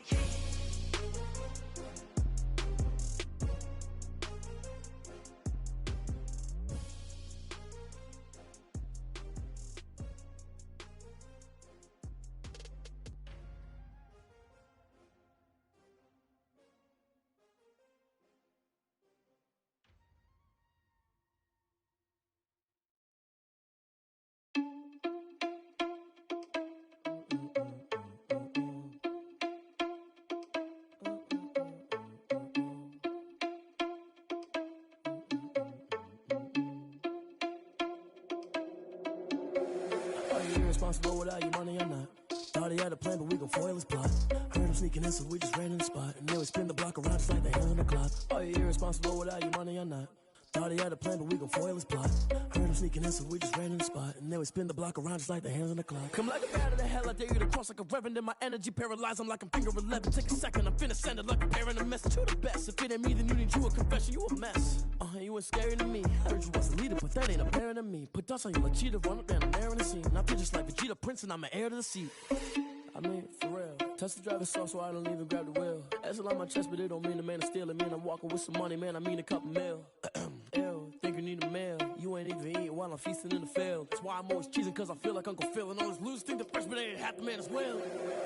Irresponsible without your money or not. Thought he had a plan, but we gon' foil his plot. Heard him sneaking in, so we just ran in the spot. And then we spin the block around just like the hands on the clock. Are you irresponsible without your money or not? Thought he had a plan, but we gon' foil his plot. Heard him sneaking in, so we just ran in the spot. And then we spin the block around just like the hands on the clock. Come like a bat of the hell, I dare you to cross like a reverend. And my energy paralyzed, I'm like I'm finger 11. Take a second, I'm finna send it like a parent a message. You the best, if it ain't me, then you need you a confession. You a mess, you ain't scary to me. Heard you was a leader, but that ain't apparent to me. Put dust on you like cheetah, run up down the air in the scene. Now I just like Vegeta Prince and I'm an heir to the seat. I mean, for real. Touch the driver's soft so I don't even grab the wheel. That's on my chest, but it don't mean the man is stealing. Man, I'm walking with some money, man, I mean a couple mil. Ew, think you need a meal. You ain't even eating while I'm feasting in the field. That's why I'm always cheesing, cause I feel like Uncle Phil. And all those losers think the freshman ain't half the man as well.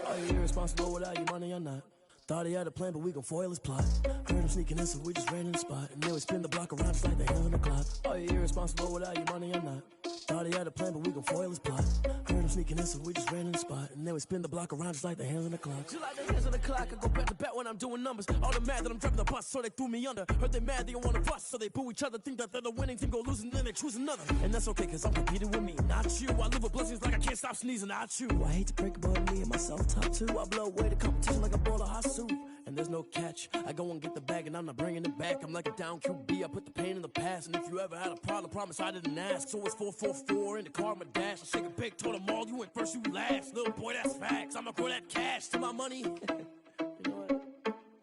Are you irresponsible without your money or not? Thought he had a plan, but we gon' foil his plot. Heard him sneaking in, so we just ran in the spot. And then we spin the block around just like the hands on the clock. Are you irresponsible without your money or not? Thought he had a plan, but we gon' foil his plot. Heard him sneaking in, so we just ran in the spot. And then we spin the block around just like the hands on the clock. Just like the hands on the clock, I go back to back when I'm doing numbers. All the mad that I'm driving the bus, so they threw me under. Heard they mad, they don't wanna bust, so they boo each other. Think that they're the winning team, go losing, then they choose another. And that's okay, cause I'm competing with me, not you. I live with blessings like I can't stop sneezing, not you. I hate to break about me and myself top two. I blow away the competition like a bowl of hot soup. And there's no catch. I go and get the bag and I'm not bringing it back. I'm like a down QB, I put the pain in the past. And if you ever had a problem, promise I didn't ask. So it's 444 in the car, my dash. I shake a big, told them all, you went first, you last. Little boy, that's facts. I'ma grow that cash to my money. You know what?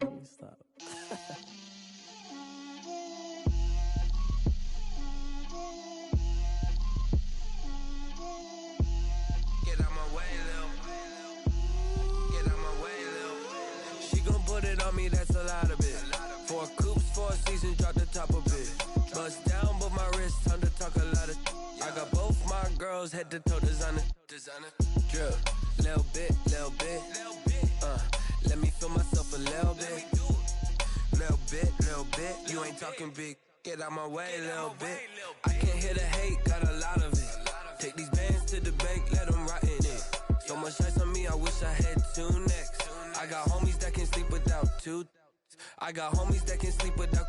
Let me stop. Get out my way, Lil. Get out my way, Lil. She gon' put it on me, that's a lot of it. 4 coops, 4 seasons, drop the top of it. Bust down, but my wrist, time to talk a lot of. I got both my girls head to toe designer. Drip, little bit. Let me feel myself a little bit. Little bit. You ain't talking big. Get out my way, little bit. I can't hear the hate, got a lot of it. Take these bands to the bank, let them rot in it. So much ice on me, I wish I had 2 necks. I got homies that can sleep without 2. I got homies that can sleep without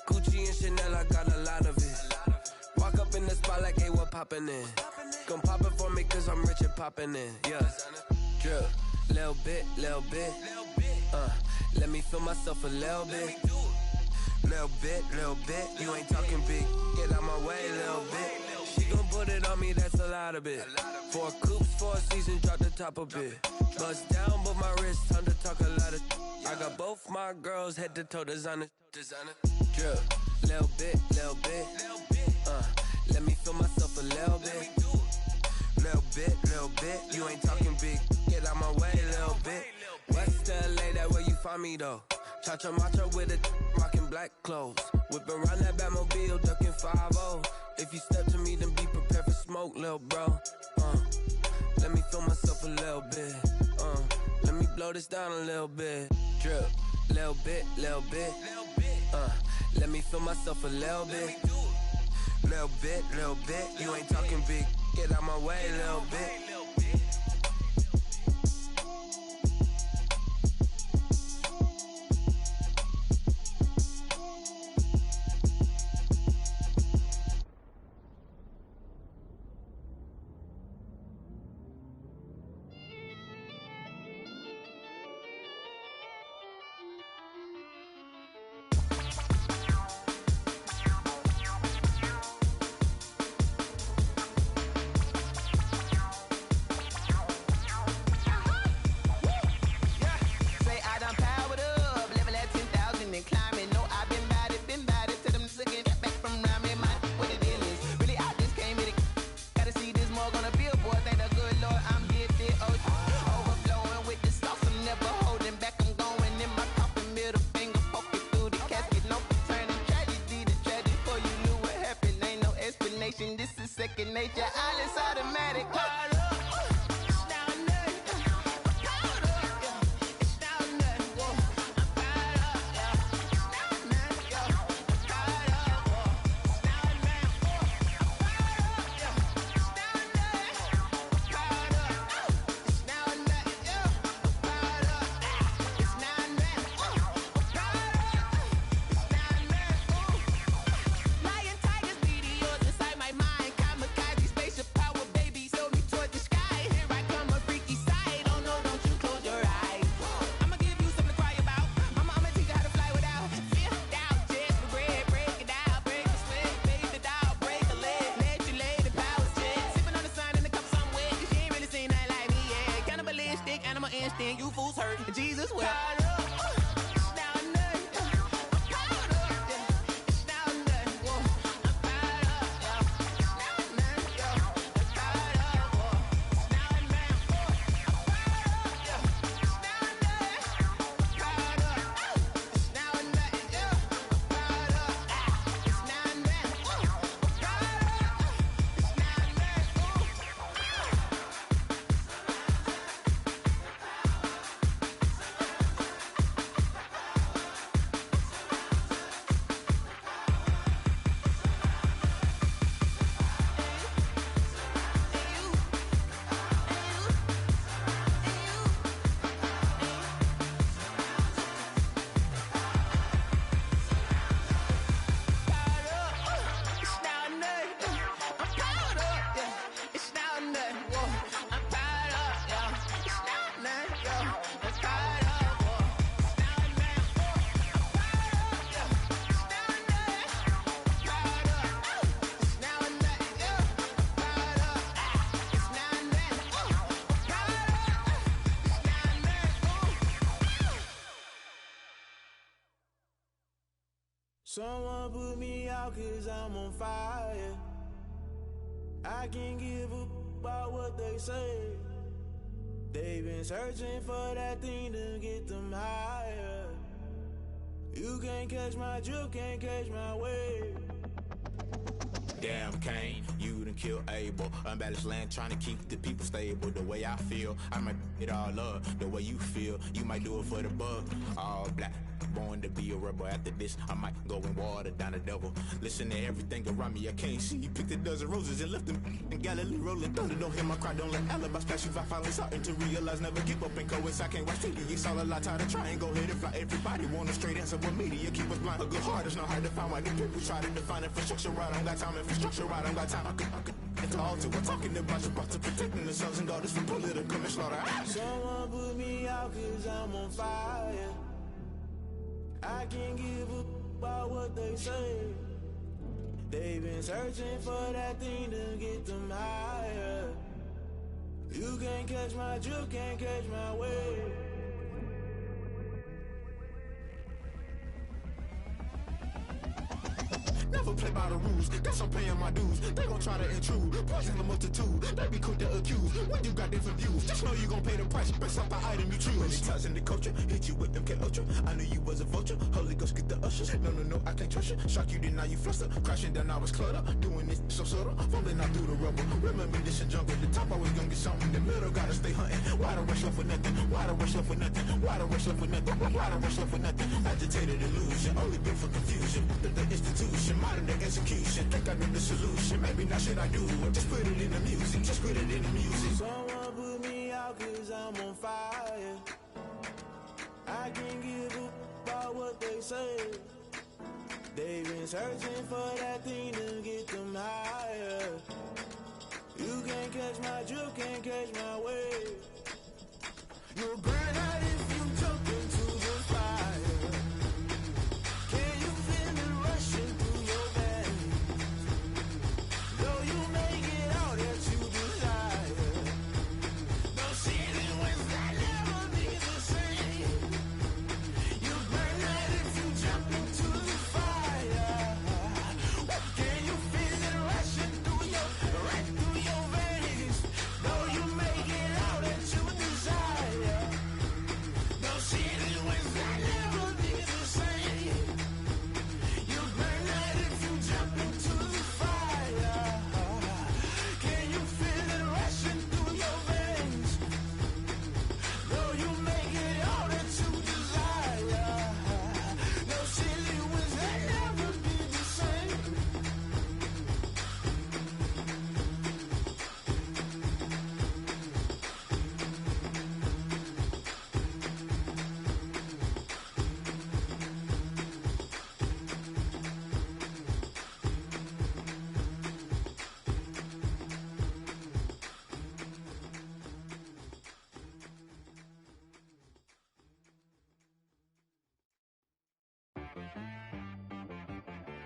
Gucci and Chanel, I got a lot of it. Walk up in the spot like, hey, what poppin' in? Gon' pop it for me cause I'm rich and poppin' in. Yeah, drip, little bit. Let me feel myself a little bit. Little bit. You ain't talking big. Get out my way, little bit. She gon' put it on me, that's a lot of it. 4 coops, 4 seasons, drop the top of it. Bust down, but my wrist, time to talk a lot of. I got both my girls head to toe designer. Drip, little bit. Let me feel myself a little bit. Little bit. You ain't talking big. Get out my way, little bit. West LA, that where you find me though. Cha-cha macha with a rockin' black clothes. Whip around that Batmobile, ducking 5-0. If you step to me, then be prepared for smoke, little bro. Let me feel myself a little bit. Let me blow this down a little bit. Drip, little bit. Let me feel myself a little bit. Little bit. You ain't talking big. Get out my way, little bit. second nature. All is automatic. Powered up. You fools hurt. Jesus will. Someone put me out 'cause I'm on fire. I can't give up about what they say. They've been searching for that thing to get them higher. You can't catch my drift, can't catch my wave. Damn Kane, you done killed Abel. Unbalanced land trying to keep the people stable. The way I feel, I might it all up. The way you feel, you might do it for the bug. All black, born to be a rebel. After this, I might go and water down the devil. Listen to everything around me, I can't see. Picked a dozen roses and left them in Galilee rolling thunder. Don't hear my cry, don't let alibis pass you. I finally starting to realize, never give up and coincide. I can't watch TV, it's all a lot. Tired of trying, go ahead and fly. Everybody want a straight answer, but media keep us blind. A good heart is not hard to find. Why the people try to define infrastructure right? I don't got time, infrastructure right, I don't got time. I could get to altar. We're talking about you, about to protecting the sons and daughters from political manslaughter. Someone put me out 'cause I'm on fire. I can't give up about what they say. They've been searching for that thing to get them higher. You can't catch my drift, can't catch my wave. Never play by the rules, guess I'm paying my dues. They gon' try to intrude, poison the multitude. They be quick to accuse, when you got different views. Just know you gon' pay the price, based off the item you choose. Many times in the culture, hit you with them K-Ultra. I knew you was a vulture, Holy Ghost get the ushers. No, I can't trust you. Shock you, then now you fluster. Crashing down, I was cluttered. Doing this so subtle, fumbling out through the rubble. Remember this in jungle, the top always gonna get something. In the middle, gotta stay hunting. Why the rush up for nothing? Why the rush up for nothing? Why the rush up for nothing? Why the rush up for nothing? Agitated illusion, only built for confusion. The institution, modern day execution. Think I know the solution, maybe not should I do it. Just put it in the music, just put it in the music. Someone put me out 'cause I'm on fire. I can't give up about what they say. They've been searching for that thing to get them higher. You can't catch my drift, can't catch my wave. You'll burn out if you jump into the fire. Can you feel it rushing through your veins? Though you make it all that you desire. No ceiling when that never be the same. You burn out if you jump into the fire. Can you feel it rushing through your veins? Though you make it all that you desire.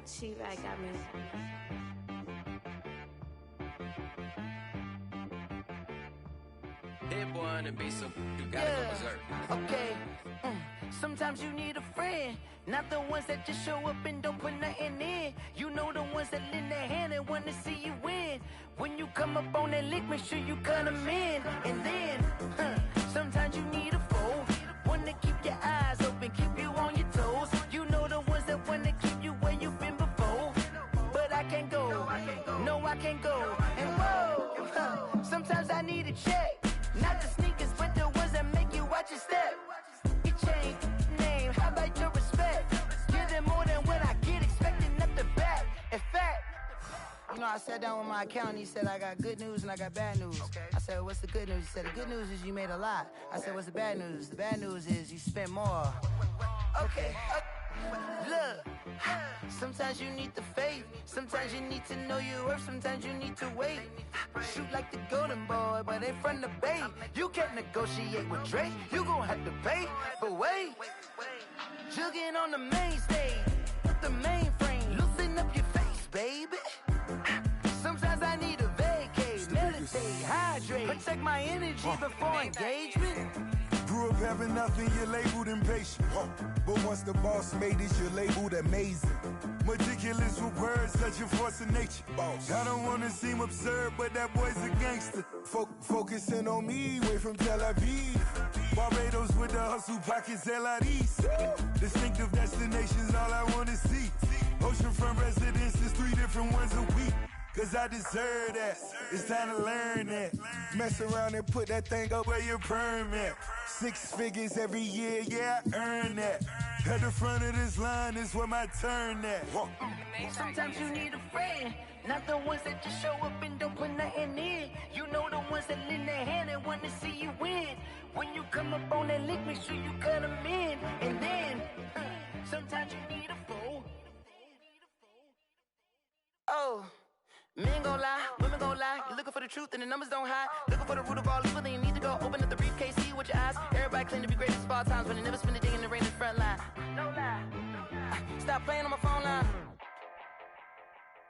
She right got me. Hit one and be so you gotta go berserk. Okay. Sometimes you need a friend, not the ones that just show up and don't put nothing in. You know the ones that lend their hand and want to see you win. When you come up on that lick, make sure you cut them in. And then, sometimes you need a foe, one to keep your eyes open, keep you on your toes. You know the ones that want to keep you where you've been before. But I can't go, no I can't go. And whoa, sometimes I need a check, not the sneakers, but the ones that make you watch your step. Your chain, name, how about your respect? Give them more than what I get, expecting up the back. In fact, you know, I sat down with my accountant. He said, I got good news and I got bad news. Okay. I said, what's the good news? He said, the good news is you made a lot. I said, what's the bad news? The bad news is you spent more. Okay. Look, sometimes you need the faith. Sometimes you need to know your worth. Sometimes you need to wait. Shoot like the golden boy, but ain't from the bay. You can't negotiate with Drake. You gon' have to pay. But wait, jugging on the main stage, the mainframe, loosen up your face, baby. Sometimes I need a vacate, meditate, hydrate, protect my energy before engagement. Grew up having nothing, you're labeled impatient. But once the boss made it, you're labeled amazing. Meticulous with words, such a force of nature. I don't wanna seem absurd, but that boy's a gangster. Focusing on me, way from Tel Aviv. Barbados with the hustle pockets, LIDs. Distinctive destinations, all I wanna see. Oceanfront residences, 3 different ones a week. Cause I deserve that, it's time to learn that. Mess around and put that thing up where your permit. 6 figures every year, yeah, I earn that. At the front of this line is where my turn at. Sometimes you need a friend, not the ones that just show up and don't put nothing in. You know the ones that lend their hand and want to see you win. When you come up on that lick, make sure you cut them in. And then, sometimes you need a fool. Oh. Men gon' lie, women gon' lie. You're looking for the truth and the numbers don't hide. Looking for the root of all evil, then you need to go open up the briefcase, see with your eyes. Everybody claim to be greatest of all times, but they never spend a day in the rain in the front line. No lie. Stop playing on my phone line.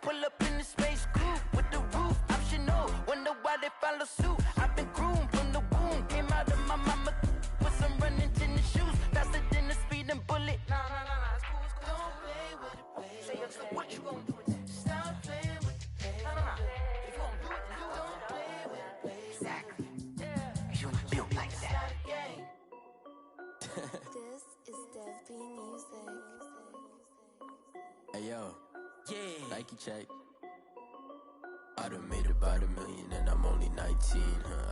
Pull up in the space coupe with the roof optional. Wonder why they follow suit. I've been groomed from the womb. Came out of my mama with some running tennis shoes. Faster than the speeding bullet. Nah, it's cool, it's cool. Don't play with it, play. Say what you gon' do with it? Stop playing with it. If you gon' do it, you don't play with it. Exactly. You feel like that. This is Dev B Music. Hey yo, yeah. Nike check. I done made about $1 million and I'm only 19.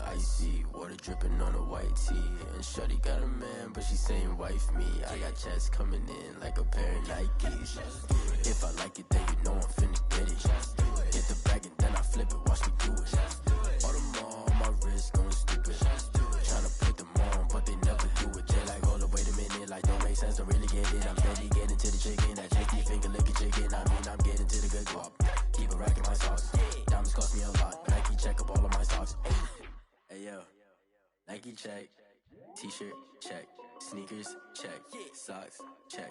Icy water dripping on a white tee. And shorty got a man, but she saying wife me. I got checks coming in like a pair of Nikes. If I like it, then you know I'm finna get it. Hit the bag and then I flip it, watch me do it. All them on my wrist going stupid. Tryna put them on, but they never do it. They like, hold up, wait a minute, like don't make sense, don't really get it. I'm steady getting to the chicken, that chicky finger licking chicken. I mean, I'm getting to the good guap. Keep a rack in my socks. Diamonds cost me a lot. Nike check up all of my stocks. Hey yo, Nike check. T-shirt check. Sneakers check. Socks check.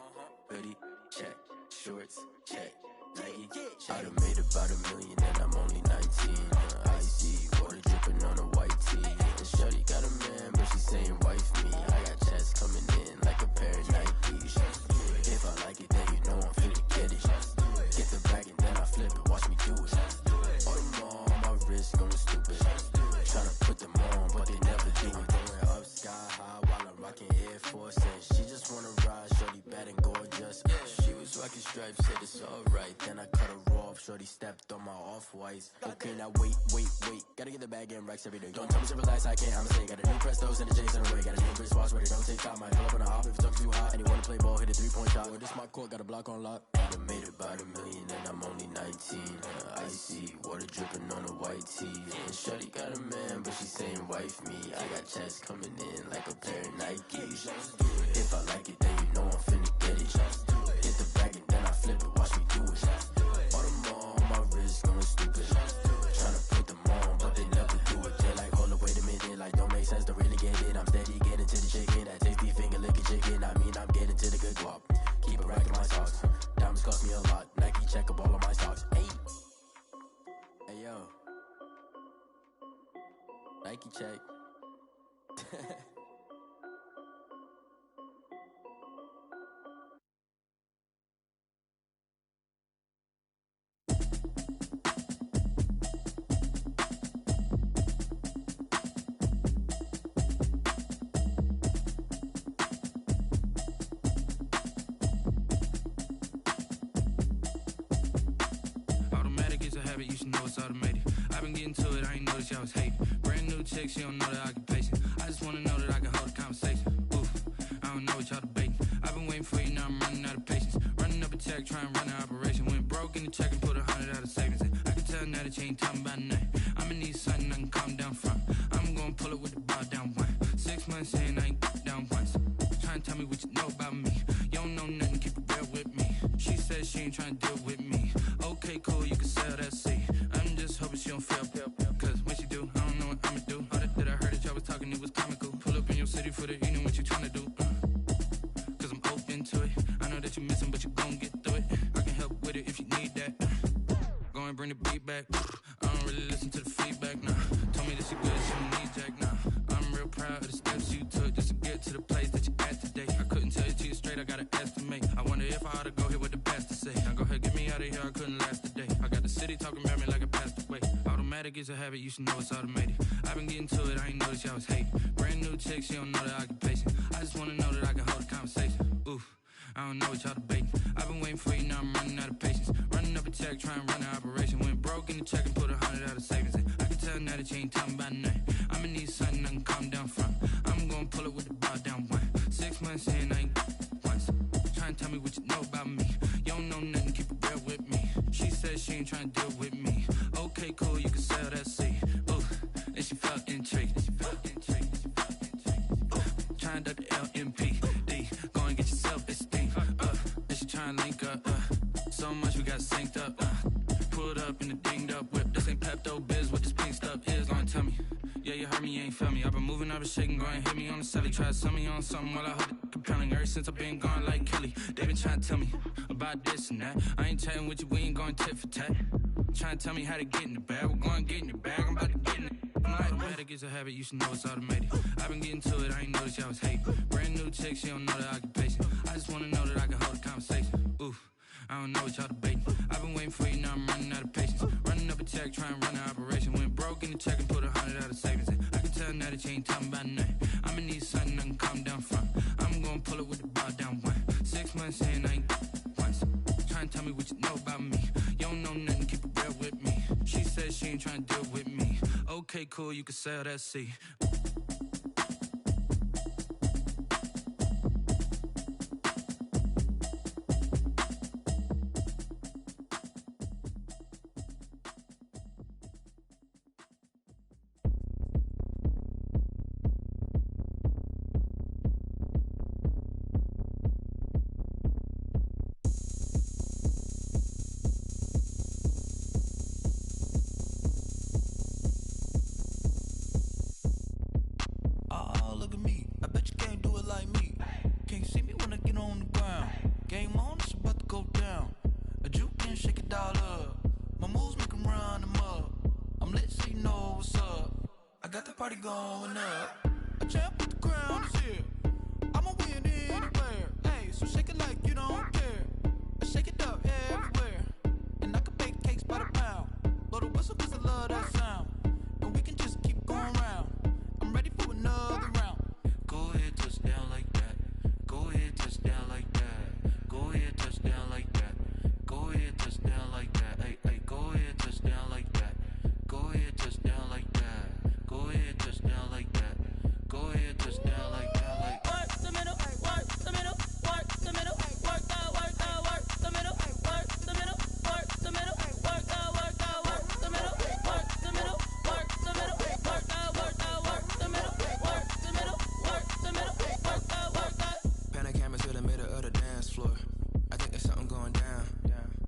Hoodie check. Shorts check. Nike. I done made about $1 million and I'm only 19. Icy water dripping on a white tee. And shorty got a man, but she saying wife me. I got checks coming in like a pair of Nikes. If I like it, then you know I'm finna get it. Get the bag and then I flip it, watch me do it. All them on my wrist going stupid. Tryna put them on, but they never do it. Going up sky high while I'm rocking Air Force. And she just wanna ride, shorty bad and gorgeous. She was rocking stripes, said it's alright. Then I cut her off, shorty stepped on my off-whites. Okay, now wait. Gotta get the bag and racks every day. Don't tell me to relax, I can't, I'ma say. Got a new Prestos and the J's in the way. Got a new Chris Watch, but it don't take time. Might pull up on a hop if it's up too hot. And you wanna play ball, hit a 3-point shot. Or this my court, got a block on lock. I done made about $1 million and I'm only 19. Icy water dripping on a white tee. And shorty got a man, but she saying wife me. I got checks coming in like a pair of Nikes. If I like it, then you know I'm finna get it. Hit the bag and then I flip it, watch me do it. All them on my wrist going stupid. Tryna put them on, but they never do it. They like, hold up, wait a minute, like don't make sense, don't really get it. I'm steady getting to the chicken, that tasty finger licking chicken. I mean, I'm getting to the good guap. Keep a rack in my socks. Diamonds cost me a lot. Nike Nike check. Automatic is a habit, you should know it's automated. I've been getting to it, I ain't noticed y'all was hating. Brand new chick, she don't know the occupation. I just wanna know that I can hold a conversation. Oof, I don't know what y'all debating. I've been waiting for you, now I'm running out of patience. Running up a check, trying to run an operation. Went broke in the check and put 100 out of savings in. I can tell now that you ain't talking about nothing. I'ma need something I can calm down from. I'm gonna pull it with the bar down one. 6 months in, I ain't down once. Trying to tell me what you know about me. You don't know nothing, keep it real with me. She said she ain't trying to deal with me. Okay, cool, you can sell that seat. I'm just hoping she don't fail. Cause when she do, I don't know what I'ma do. All that I heard that y'all was talking, it was comical. Pull up in your city for the evening, what you trying to do? Cause I'm open to it. I know that you're missing, but you gon' get through it. I can help with it if you need that. Go and bring the beat back. I don't really listen to the feedback, nah. Told me that she good, she don't need Jack, nah. I'm real proud of the steps you took just to get to the place that you at today. I couldn't tell you to you straight, I gotta estimate. I wonder if I ought to go here with the best to say. Now go ahead, get me out of here, I couldn't last a day. I got the city talking about me like I passed away. Automatic is a habit, you should know it's automated. I've been getting to it, I ain't noticed y'all was hating. Brand new chick, she don't know the occupation. I just wanna know that I can hold a conversation. Oof, I don't know what y'all debating. I've been waiting for you, now I'm running out of patience. Running up a check, trying to run an operation. Went broke in the check and put 100 out of savings in. I can tell now that you ain't talking about nothing. I'ma need something I can calm down from. I'm gonna pull it with the bar down one. 6 months in, I ain't once. Trying to tell me what you know about me. You don't know nothing, keep it real with me. She said she ain't trying to deal with me. Okay, cool, you can sell that seat. Ooh, and she felt intrigued. Trying to duck the LMPD. Go and get your self-esteem. And she trying to link up. So much we got synced up. Pulled up in the dinged up whip. This ain't Pepto-Biz, what this pink stuff is. Don't tell me. Yeah, you heard me, you ain't feel me. I've been moving, I've been shaking, go and hit me on the celly. Try to sell me on something while I hold it compelling. Ever since I've been gone like Kelly, they been trying to tell me about this and that. I ain't chatting with you, we ain't going tit for tat. Trying to tell me how to get in the bag. We're going to get in the bag, I'm about to get in it. Automatic is a habit, you should know it's automated. I've been getting to it, I ain't noticed y'all was hating. Brand new chick, she don't know the occupation. I just wanna know that I can hold a conversation. Oof, I don't know what y'all debating. I've been waiting for you, now I'm running out of patience. Running up a check, trying to run an operation. Went broke in the check and put 100 out of savings in. I can tell now that you ain't talking about nothing. I'ma need something I can calm down from. I'm gonna pull it with the bar down one. 6 months in, I ain't once. Trying to tell me what you know about me. You don't know nothing, keep it real with me. She said she ain't trying to deal with me. Okay, cool, you can sell that seat. Going up, a champ with the crown is here. I'ma win anywhere. Hey, so shake it like you don't care. I shake it up everywhere. And I can bake cakes by the pound. Blow the whistle cause I love that sound. And we can just keep going round. I'm ready for another round. Go ahead, touch down like that. Go ahead, touch down like that. Go ahead, touch down like that. Go ahead, touch down like that. Hey, hey, go ahead, touch down like that. Go ahead, touch down like that. Go ahead, touch down like that. Go ahead, touch down like that. Like work the middle, work the middle, work the middle, work the middle, work the middle, work the middle, work the middle, work the middle, work the middle, work the middle, work the middle, work the middle, work the. Panic cameras to the middle of the dance floor. I think there's something going down.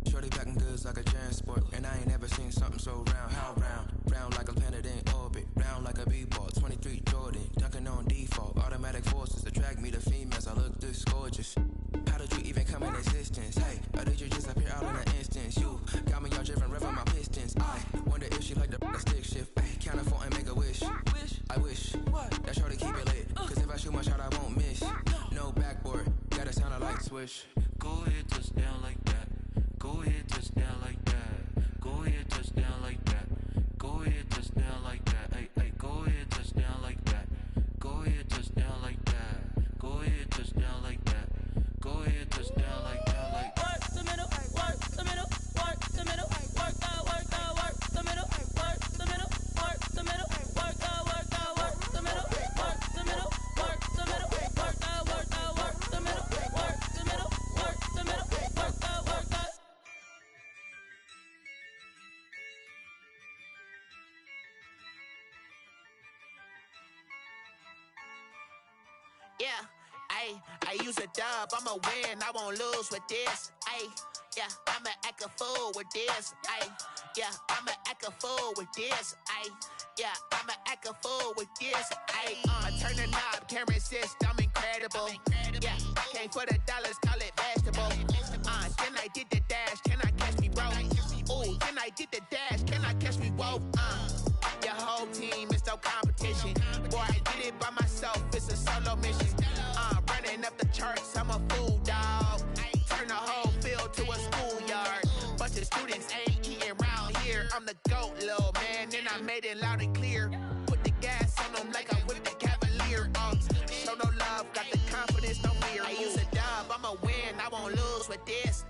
Shorty packing goods like a transport, and I ain't never seen something so round. How round? Round like a planet in orbit, round like a b-ball. 23 Jordan, dunking on default. Automatic forces attract me to females. I look this gorgeous. How did you even come in existence? Hey, or did you just appear out in an instance? You got me all driven, revving my pistons. I wonder if she like the stick shift. Ay, count a 4 and make a wish. I wish that shorty keep it lit. Cause if I shoot my shot, I won't miss. No backboard, gotta sound a light switch. Go ahead, touchdown like that. Go ahead, touchdown like that. Go ahead, touchdown like that. Go ahead, touchdown like that. Hey, hey, go ahead, touchdown like that. Go ahead, touchdown like that. Go ahead, touchdown like that. Go ahead, touchdown like that. Like work the middle, work the middle, work the middle, work out, work out, work the middle, work the middle, work the middle, work out, work out, work the middle, work the middle, work the middle, work out, work out, work the middle, work the middle, work the middle, work out, work out. Yeah, I use a dub, I'ma win, I won't lose with this. Yeah, I'ma act a fool with this. Yeah, I'ma act a fool with this. Yeah, I'ma act a fool with this. I turn the knob, can't resist, I'm incredible. Yeah, came for the dollars, call it vegetable. Then I did the dash, can I catch me, bro? Ooh, then I did the dash, can I catch me, whoa? Your whole team is no competition. Boy, I did it by myself, it's a solo mission. Running up the charts, I'm a fool, dog. Turn the whole field to a schoolyard. Bunch of students ain't eating round here. I'm the GOAT, little man, and I made it loud and clear. Put the gas on them like I'm with the Cavalier. Show no love, got the confidence, no fear. I use a dub, I'ma win, I won't lose with this.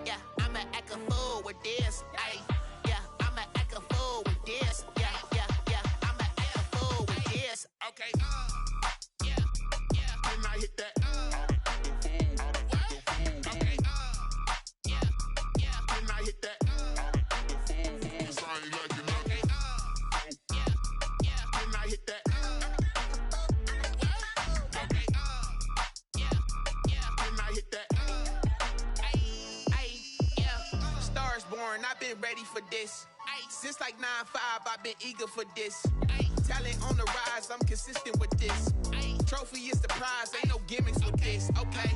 Yeah, I'ma act a fool with this. Yeah, I'ma act a fool with this. Yeah, I'ma act a fool with this. Okay. Yeah. Then I hit that. Okay. Yeah. Then I hit that. Cause I ain't like it. Okay. Yeah. Then I hit that. Okay. Yeah. Then I hit that. Yeah. Stars born, I've been ready for this. Since like 9-5, I've been eager for this. Talent on the rise, I'm consistent with this. Trophy is the prize, ain't no gimmicks with this. Okay,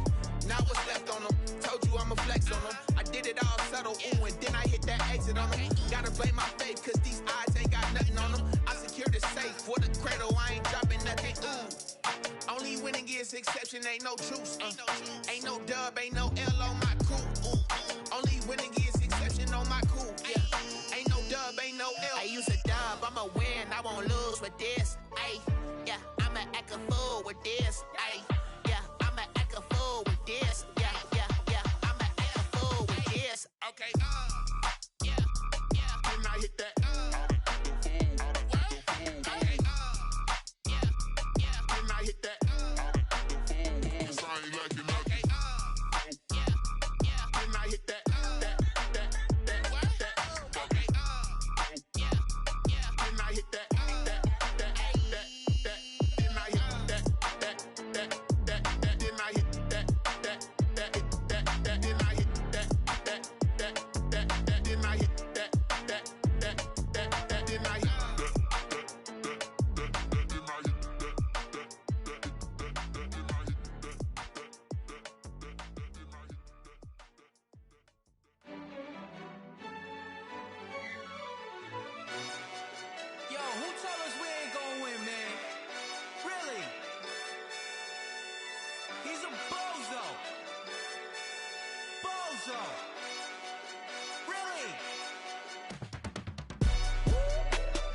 now what's left on them? Told you I'ma flex on them. I did it all subtle, ooh, and then I hit that exit on them. Gotta blame my faith, cause these odds ain't got nothing on them. I secured the safe for the cradle, I ain't dropping nothing, ooh. Only winning is exception, ain't no truce. Ain't no dub, ain't no L on my crew, ooh. Only winning is exception on my crew, yeah. Ain't no dub, ain't no L. I use a dub, I'ma win, I won't lose with this. Yeah, I'ma act a fool with this. Yeah, I'ma act a fool with this. Yeah, I'ma act a fool with this. Okay. Yeah. Then I hit that. Okay. Yeah. Then I hit that. Cause I ain't like it. Okay. Yeah. Then I hit that. Okay. Yeah. Then I hit that.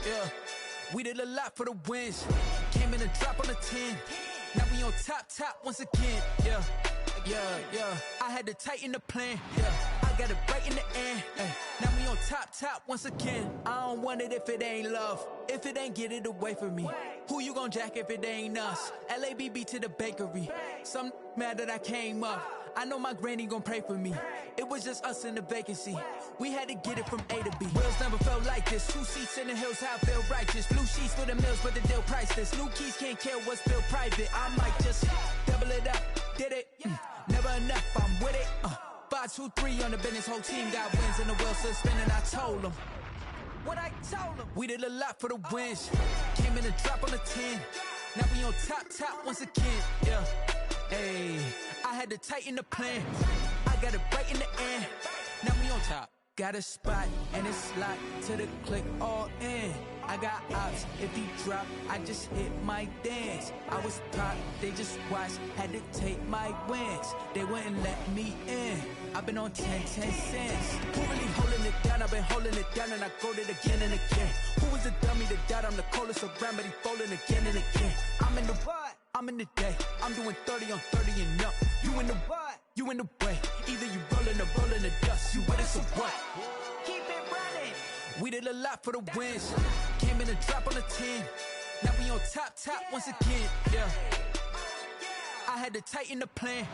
Yeah, we did a lot for the wins. Came in a drop on the 10. Now we on top once again. Yeah. I had to tighten the plan. Yeah, I got it right in the end. Now we on top once again. I don't want it if it ain't love. If it ain't, get it away from me. Who you gon' jack if it ain't us? LABB to the bakery. Some mad that I came up. I know my granny gon' pray for me. It was just us in the vacancy. We had to get it from A to B. Wheels never felt like this. 2 seats in the hills, how I feel righteous. Blue sheets for the mills, but the deal priceless. New keys can't care what's built private. I might just double it up. Did it? Never enough, I'm with it. 5, 2, 3 on the business. Whole team got wins and the wheels still spinning. I told them what I told them. We did a lot for the wins. Came in a drop on the 10. Now we on top once again. Yeah. Hey, I had to tighten the plan. I got it right in the end. Now we on top. Got a spot and it's locked to the click all in. I got ops, if he drop, I just hit my dance. I was top, they just watched, had to take my wins. They wouldn't let me in. I've been on 10 cents. Who really holding it down? I've been holding it down and I go it again and again. Who was the dummy that doubt I'm the coldest around, but he folding again and again. I'm in the what? I'm in the day. I'm doing 30 on 30 and up. You in the what? You in the way. Either you rolling or rolling the dust. You with us or what? Keep it running. We did a lot for the wins. Came in a drop on the 10. Now we on top once again. Yeah. I had to tighten the plan.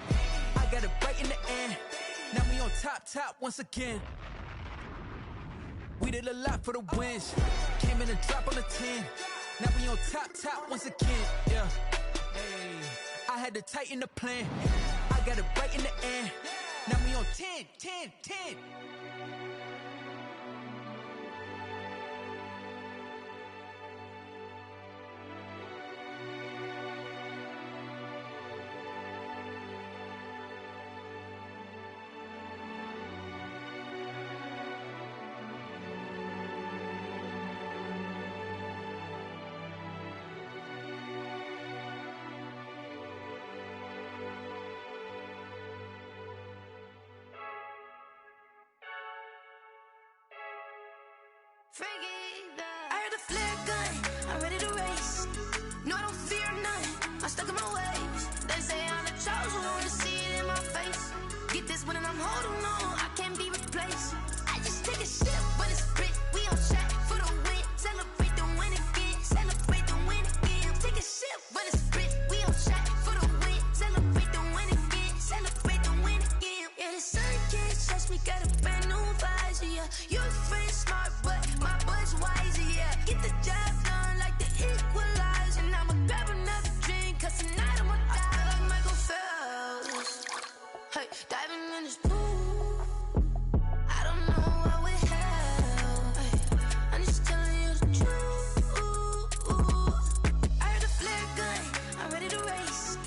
I got it right in the end. Now we on top once again. We did a lot for the wins. Came in a drop on the 10. Now we on top once again. Yeah. Hey. I had to tighten the plan. I got it right in the end. Now we on 10. I heard the flare gun, I'm ready to race. No, I don't fear none, I'm stuck in my ways. They say I'm the chosen one, to see it in my face. Get this one and I'm holding on, I can't be replaced. I just take a sip when it's split, we on track for the win. Celebrate the win again, celebrate the win again. Take a sip when it's split, we on track for the win. Celebrate the win again, celebrate the win again. Yeah, the sun can't touch me, got a brand new visor, yeah. You're a friend smart, but my bud's wiser, yeah. Get the job done like the equalizer. And I'ma grab another drink, cause tonight I'ma die. I feel like Michael Phelps. Hey, diving in this pool. I don't know what we have. Hey, I'm just telling you the truth. I heard the flare gun, I'm ready to race.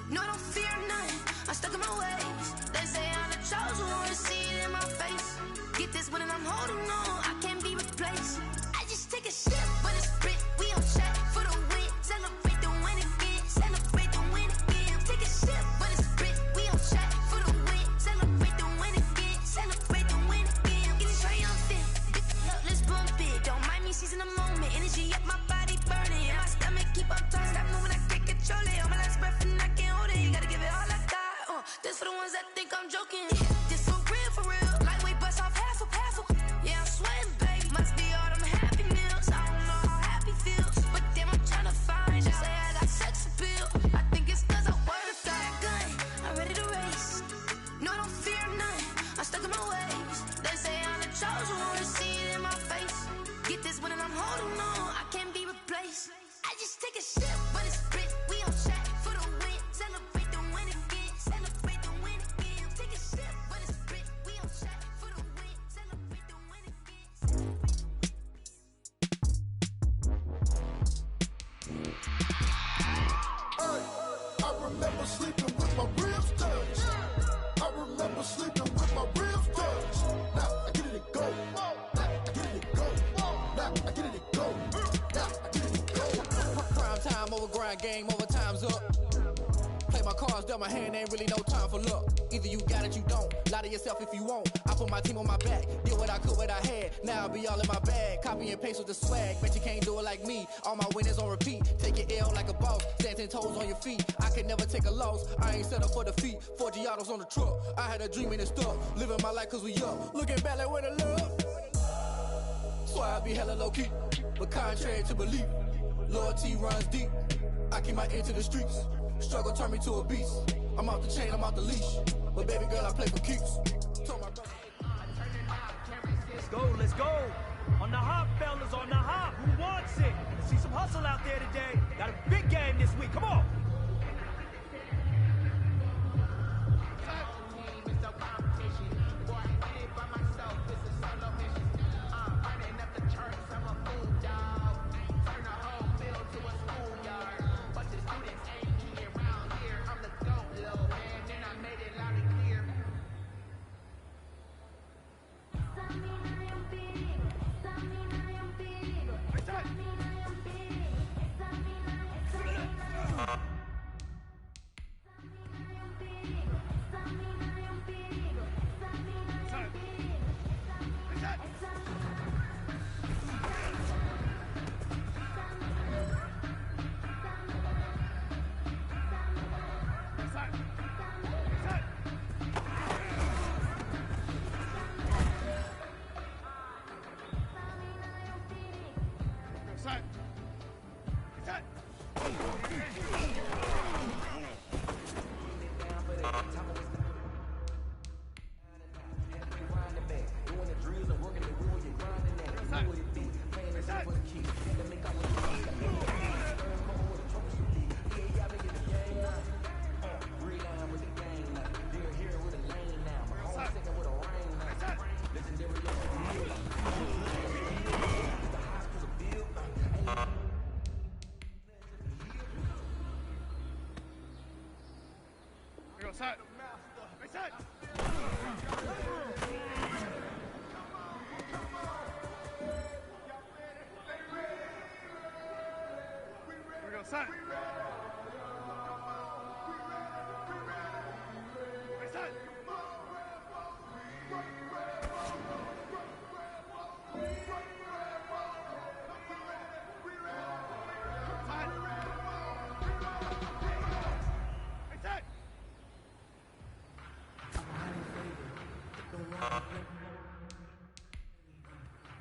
No, I don't fear none, I'm stuck in my ways. They say I'm the chosen one, to see it in my face. Get this one and I'm holding on, I can't be replaced. I just take a sip when it's split, we on track for the win. Celebrate the win again, celebrate the win again. Take a sip when it's split, we on track for the win. Celebrate the win again, celebrate the win again. Getting triumphant, let's bump it. Don't mind me seizing the moment, energy up my body burning. And my stomach keep on turning, stop moving, I can't control it. On my last breath and I can't hold it, you gotta give it all I got. This for the ones that think I'm joking. This for real. Lightweight bust off half a. Yeah, I'm sweating, baby. Must be all them happy meals. I don't know how happy feels, but damn, I'm trying to find out. Say I got sex appeal. I think it's cause I wear the flag gun. I'm ready to race. No, I don't fear none, I'm stuck in my ways. They say I'm the chosen one, to see it in my face. Get this one and I'm holding on, I can't be replaced. I just take a sip when it's split, we on track for the win. Celebrate the win again, celebrate the win again. Take a sip when it's split, we on track for the win. Celebrate the win again. I remember sleeping with my ribs touched. I remember sleeping with my ribs touched. Now I get it and go. Now I get it and go. Now I get it and go. Now I get it and go. Prime time over grind game, over time's up. Play my cards, dealt my hand, ain't really no time for luck. Either you got it, you don't. Lie to yourself if you won't. I put my team on my back, did what I could, what I had. Now I be all in my bag, copy and paste with the swag. Bet you can't do it like me. All my winners on repeat. Take your L like a boss, stand 10 toes on your feet. I can never take a loss. I ain't set up for defeat. 4 Giottos on the truck. I had a dream and it stuck. Living my life cause we up. Looking back like where the love. Swear I be hella low key, but contrary to belief, loyalty runs deep. I keep my ear to the streets. Struggle turned me to a beast. I'm off the chain, I'm off the leash. But baby girl, I play for keeps. Let's go. On the hop, fellas, on the hop. Who wants it? Let's see some hustle out there today. Got a big game this week. Come on. Set. Reset. We go set. Reset.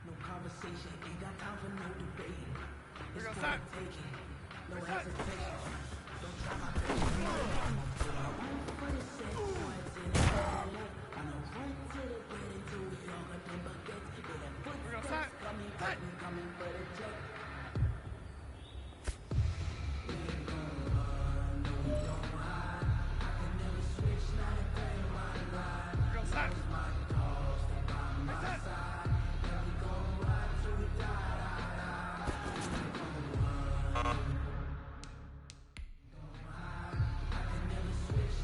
No conversation, ain't got time for no debate. It's go for set. the taking, no hesitation. Don't try my patience. I won't for the sex, once in a while. I know right to the get into it, y'all got them buckets. Yeah, that footsteps coming for the check. We ain't gonna run, no we don't hide. I can never switch, not a thing in my life. Love's my cause, stay by my side. And we gon' ride till we die. We ain't gonna run. I can never switch,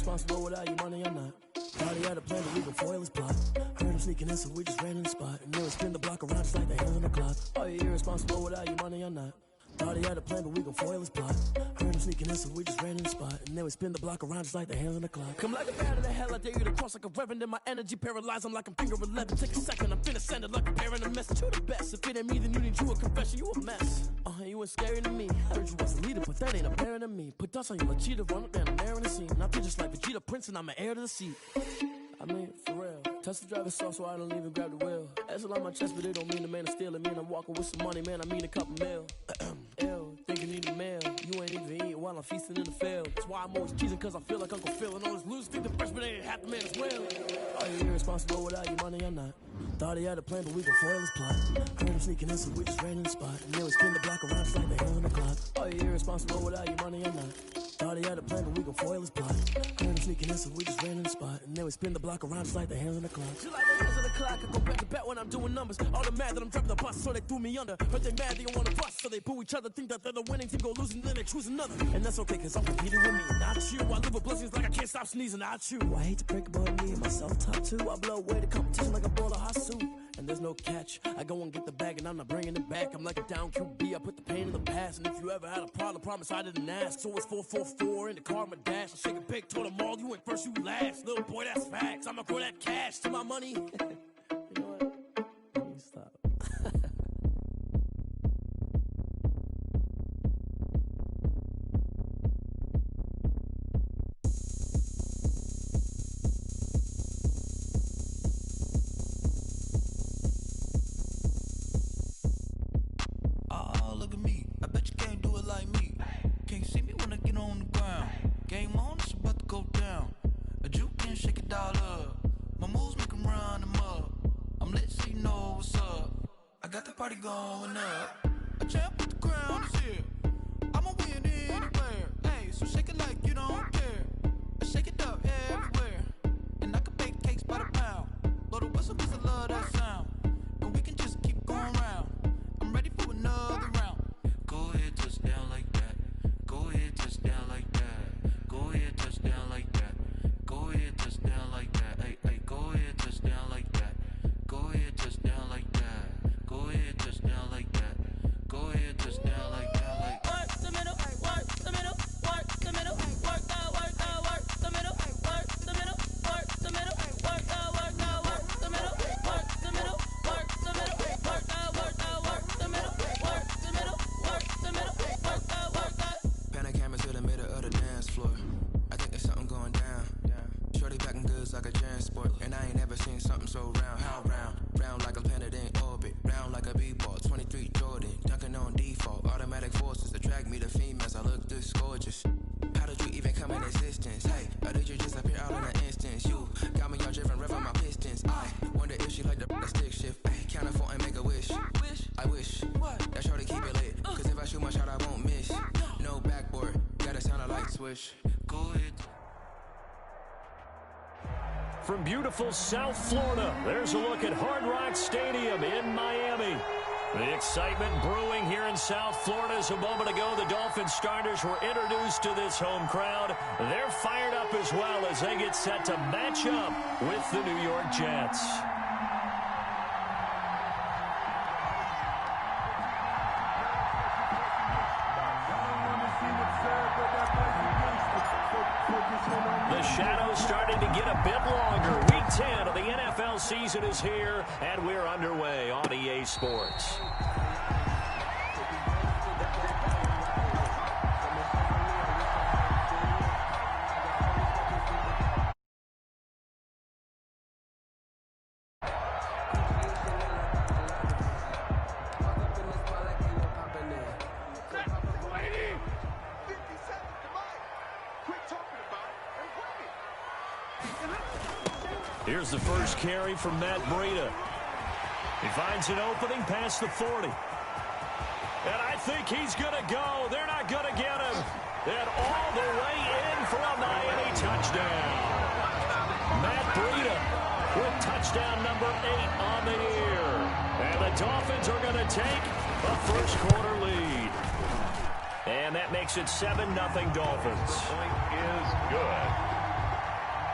irresponsible without your money or not. Thought he had a plan, but we gon' foil his plot. Heard him sneaking in, so we just ran in the spot. And then we spin the block around just like the hands on the clock. Are you irresponsible without your money or not? Thought he had a plan, but we gon' foil his plot. Heard him sneaking in, so we just ran in the spot. And then we spin the block around just like the hands on the clock. Come like a bat of the hell, I dare you to cross like a reverend. And my energy paralyzed, I'm like I'm finger 11. Take a second, I'm finna send it like a parent a message. You the best, if it ain't me, then you need you a confession. You a mess, you ain't scary to me. Heard you was a leader, but that ain't apparent to me. Put dust on you like cheetah, run up and I'm there in the scene. And I feel just like Vegeta Prince, and I'm an heir to the seat. I mean, for real. Touch the driver's soft so I don't even grab the wheel. Asshole on my chest, but it don't mean the man is stealing. Mean I'm walking with some money, man, I mean a couple mil. Ew, think you need a meal. You ain't even eating while I'm feasting in the field. That's why I'm always cheesing, cause I feel like Uncle Phil. And all his losers think the freshman ain't half the man as well. Are you irresponsible without your money or not? Thought he had a plan, but we gon' foil his plot. Heard him sneaking in, so we just ran in the spot. And then we spin the block around just like the hands on the clock. Are you irresponsible without your money or not? Thought he had a plan, but we gon' foil his plot. Heard him sneaking in, so we just ran in the spot. And then we spin the block around just like the hands on the clock. Just like the hands on the clock, I go back to back when I'm doing numbers. All the mad that I'm dropping the bus, so they threw me under. Heard they mad, they don't wanna bust, so they boo each other. Think that they're the winning team, go losing, then they choose another. And that's okay, cause I'm competing with me, not you. I live with blessings like I can't stop sneezing, not you. I hate to break about me and myself top two. I blow away the competition like a bowl of hot soup. And there's no catch. I go and get the bag and I'm not bringing it back. I'm like a down QB. I put the pain in the past. And if you ever had a problem, promise I didn't ask. So it's 444 in the car, my dash. I shake a big, told them all, you ain't first, you last. Little boy, that's facts. I'ma grow that cash to my money. You know what? Let me stop. Party going up. A champ with the crown is here. I'ma win anywhere. Hey, so shake it like you don't care. I shake it up everywhere. And I can bake cakes by the pound. Blow the whistle cause I love that sound. And we can just keep going round. I'm ready for another round. Go ahead, touch down like that. Go ahead, touch down like that. Go ahead, touch down like that. Go ahead, touch down like that. Hey, hey, go ahead, touch down like that. Go ahead, touch down like that. Go ahead, touch down like that. Go ahead, touch down like that. Like work the middle, work the middle, work the middle, work the middle, work the middle, work the middle, work the middle, work the middle, work the middle, work the middle, work the middle, work the middle, work the. Panic camera to the middle of the dance floor. I think there's something going down. Shorty packing goods like a transport, and I ain't never seen something so round. How round? Round like a planet in orbit. Round like a b-ball. 23 Jordan, dunking on default. Automatic forces attract me to females. I look this gorgeous. How did you even come in existence? Hey, or did you just appear out in an instance? You got me all driven, revving my pistons. I wonder if she like the stick shift. Ay, count a 4 and make a wish. I wish that shorty keep it lit. Cause if I shoot my shot, I won't miss. No backboard, gotta sound a light switch. Go ahead. From beautiful South Florida, there's a look at Hard Rock Stadium in Miami. The excitement brewing here in South Florida as a moment ago the Dolphins starters were introduced to this home crowd. They're fired up as well as they get set to match up with the New York Jets. The shadows starting to get a bit longer. Week 10 of the NFL season is here, and we're underway on EA Sports. Here's the first carry from Matt Breida. He finds an opening past the 40. And I think he's going to go. They're not going to get him. And all the way in for a Miami touchdown. Matt Breida with touchdown number 8 on the year. And the Dolphins are going to take a first quarter lead. And that makes it 7-0 Dolphins. Point is good.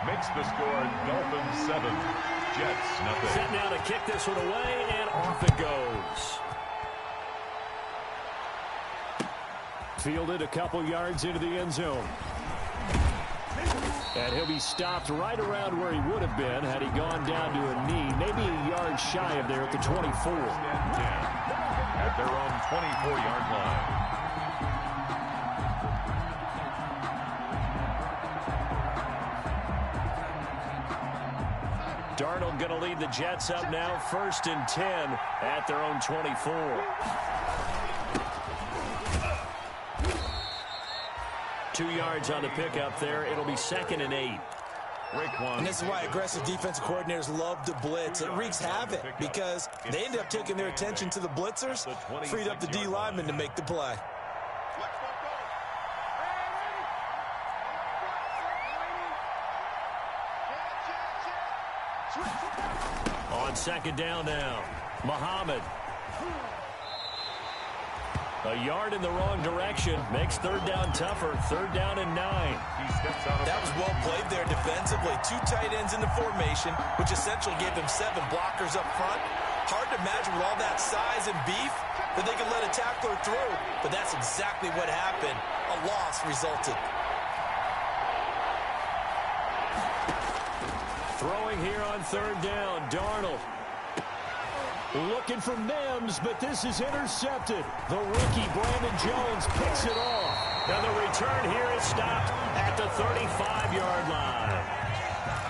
Makes the score Dolphins 7, Jets nothing. Set now to kick this one away, and off it goes. Fielded a couple yards into the end zone. And he'll be stopped right around where he would have been had he gone down to a knee, maybe a yard shy of there at the 24. At their own 24-yard line. Darnold going to lead the Jets up now, 1st and 10 at their own 24. 2 yards on the pickup there. It'll be 2nd and 8. And this is why aggressive defensive coordinators love to blitz. It wreaks havoc because they end up taking their attention to the blitzers, freed up the D lineman to make the play. On 2nd down now, Muhammad. A yard in the wrong direction makes 3rd down tougher. 3rd down and 9. That was well played there defensively. 2 tight ends in the formation, which essentially gave them 7 blockers up front. Hard to imagine with all that size and beef that they could let a tackler through, but that's exactly what happened. A loss resulted. Throwing here on 3rd down, Darnold. Looking for Mims, but this is intercepted. The rookie, Brandon Jones, picks it off. And the return here is stopped at the 35-yard line.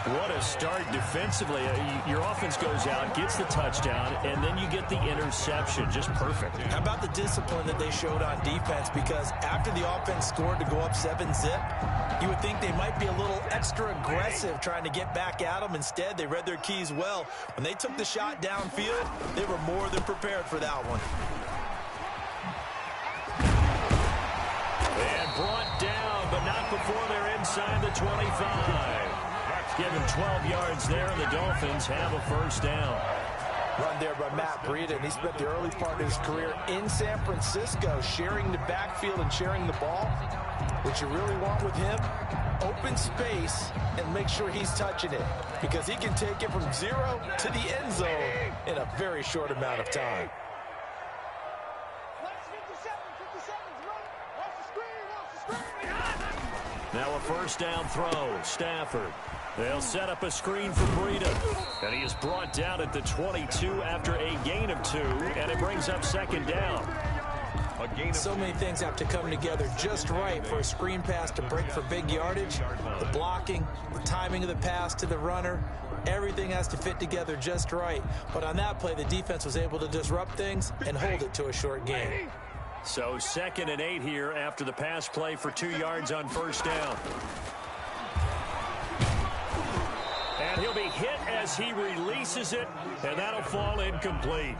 What a start defensively. Your offense goes out, gets the touchdown, and then you get the interception. Just perfect. How about the discipline that they showed on defense? Because after the offense scored to go up 7-zip, you would think they might be a little extra aggressive trying to get back at them. Instead, they read their keys well. When they took the shot downfield, they were more than prepared for that one. And brought down, but not before they're inside the 25. Give him 12 yards there, and the Dolphins have a 1st down. Run there by Matt Breida, and he spent the early part of his career in San Francisco, sharing the backfield and sharing the ball. What you really want with him, open space and make sure he's touching it, because he can take it from 0 to the end zone in a very short amount of time. Now a 1st down throw, Stafford. They'll set up a screen for Breida. And he is brought down at the 22 after a gain of 2, and it brings up 2nd down. So many things have to come together just right for a screen pass to break for big yardage. The blocking, the timing of the pass to the runner, everything has to fit together just right. But on that play, the defense was able to disrupt things and hold it to a short gain. So 2nd and 8 here after the pass play for 2 yards on 1st down. And he'll be hit as he releases it, and that'll fall incomplete.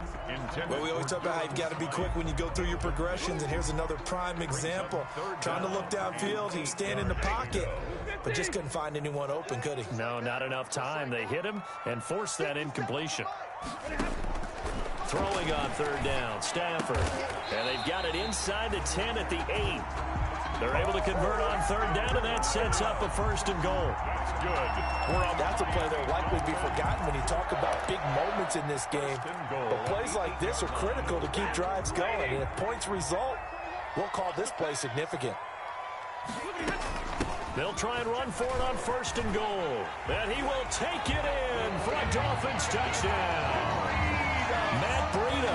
Well, we always talk about how you've got to be quick when you go through your progressions, and here's another prime example. Trying to look downfield, he was standing in the pocket, but just couldn't find anyone open, could he? No, not enough time. They hit him and forced that incompletion. Throwing on 3rd down, Stafford. And they've got it inside the 10 at the 8. They're able to convert on 3rd down, and that sets up a 1st and goal. That's good. That's a play that will likely be forgotten when you talk about big moments in this game. But plays like this are critical to keep drives going. And if points result, we'll call this play significant. They'll try and run for it on 1st and goal. And he will take it in for a Dolphins touchdown. Matt Breida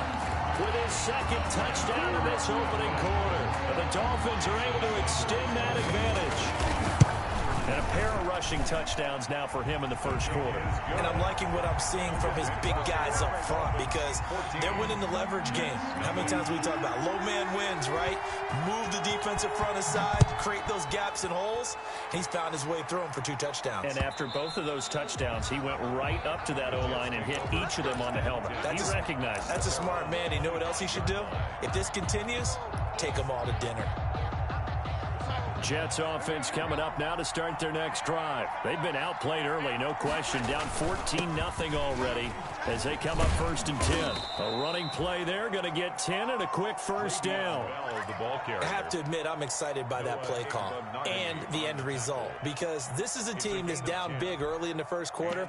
with his 2nd touchdown in this opening quarter. And the Dolphins are able to extend that advantage. And a pair of rushing touchdowns now for him in the 1st quarter. And I'm liking what I'm seeing from his big guys up front, because they're winning the leverage game. How many times we talk about low man wins, right? Move the defensive front aside, create those gaps and holes. He's found his way through them for 2 touchdowns. And after both of those touchdowns, he went right up to that O-line and hit each of them on the helmet. He recognized it. That's a smart man. You know what else he should do? If this continues, take them all to dinner. Jets offense coming up now to start their next drive. They've been outplayed early, no question. Down 14-0 already as they come up 1st and 10. A running play there, going to get 10 and a quick first down. I have to admit, I'm excited by that play call and the end result, because this is a team that's down big early in the first quarter,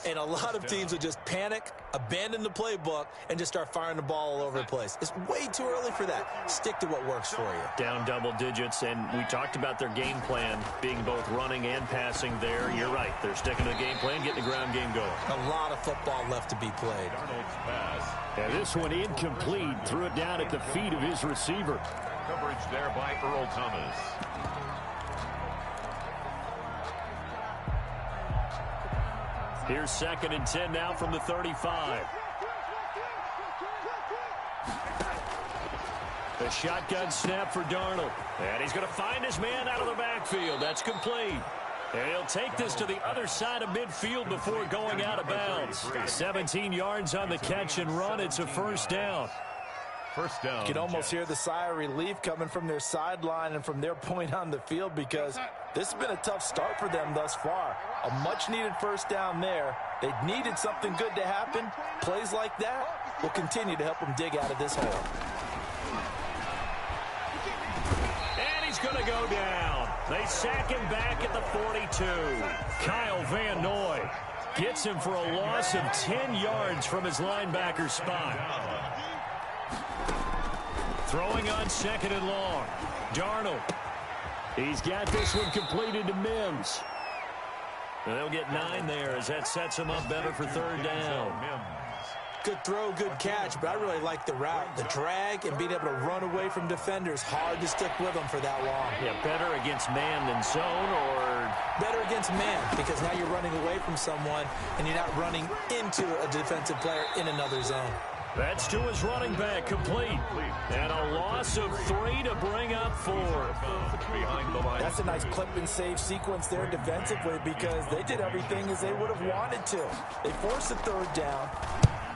and a lot of teams will just panic, abandon the playbook, and just start firing the ball all over the place. It's way too early for that. Stick to what works for you. Down double digits, and we talked about their game plan being both running and passing there. You're right. They're sticking to the game plan, getting the ground game going. A lot of football left to be played. And this one incomplete. Threw it down at the feet of his receiver. Coverage there by Earl Thomas. Here's 2nd and 10 now from the 35. The shotgun snap for Darnold. And he's going to find his man out of the backfield. That's complete. And he'll take this to the other side of midfield before going out of bounds. 17 yards on the catch and run. It's a first down. First down. You can almost hear the sigh of relief coming from their sideline and from their point on the field, because this has been a tough start for them thus far. A much-needed first down there. They needed something good to happen. Plays like that will continue to help them dig out of this hole. And he's going to go down. They sack him back at the 42. Kyle Van Noy gets him for a loss of 10 yards from his linebacker spot. Throwing on 2nd and long. Darnold. He's got this one completed to Mims. And they'll get 9 there as that sets him up better for 3rd down. Good throw, good catch, but I really like the route. The drag and being able to run away from defenders. Hard to stick with them for that long. Yeah, better against man than zone, or better against man, because now you're running away from someone and you're not running into a defensive player in another zone. That's to his running back, complete. And a loss of 3 to bring up 4. That's a nice clip and save sequence there defensively, because they did everything as they would have wanted to. They forced the 3rd down,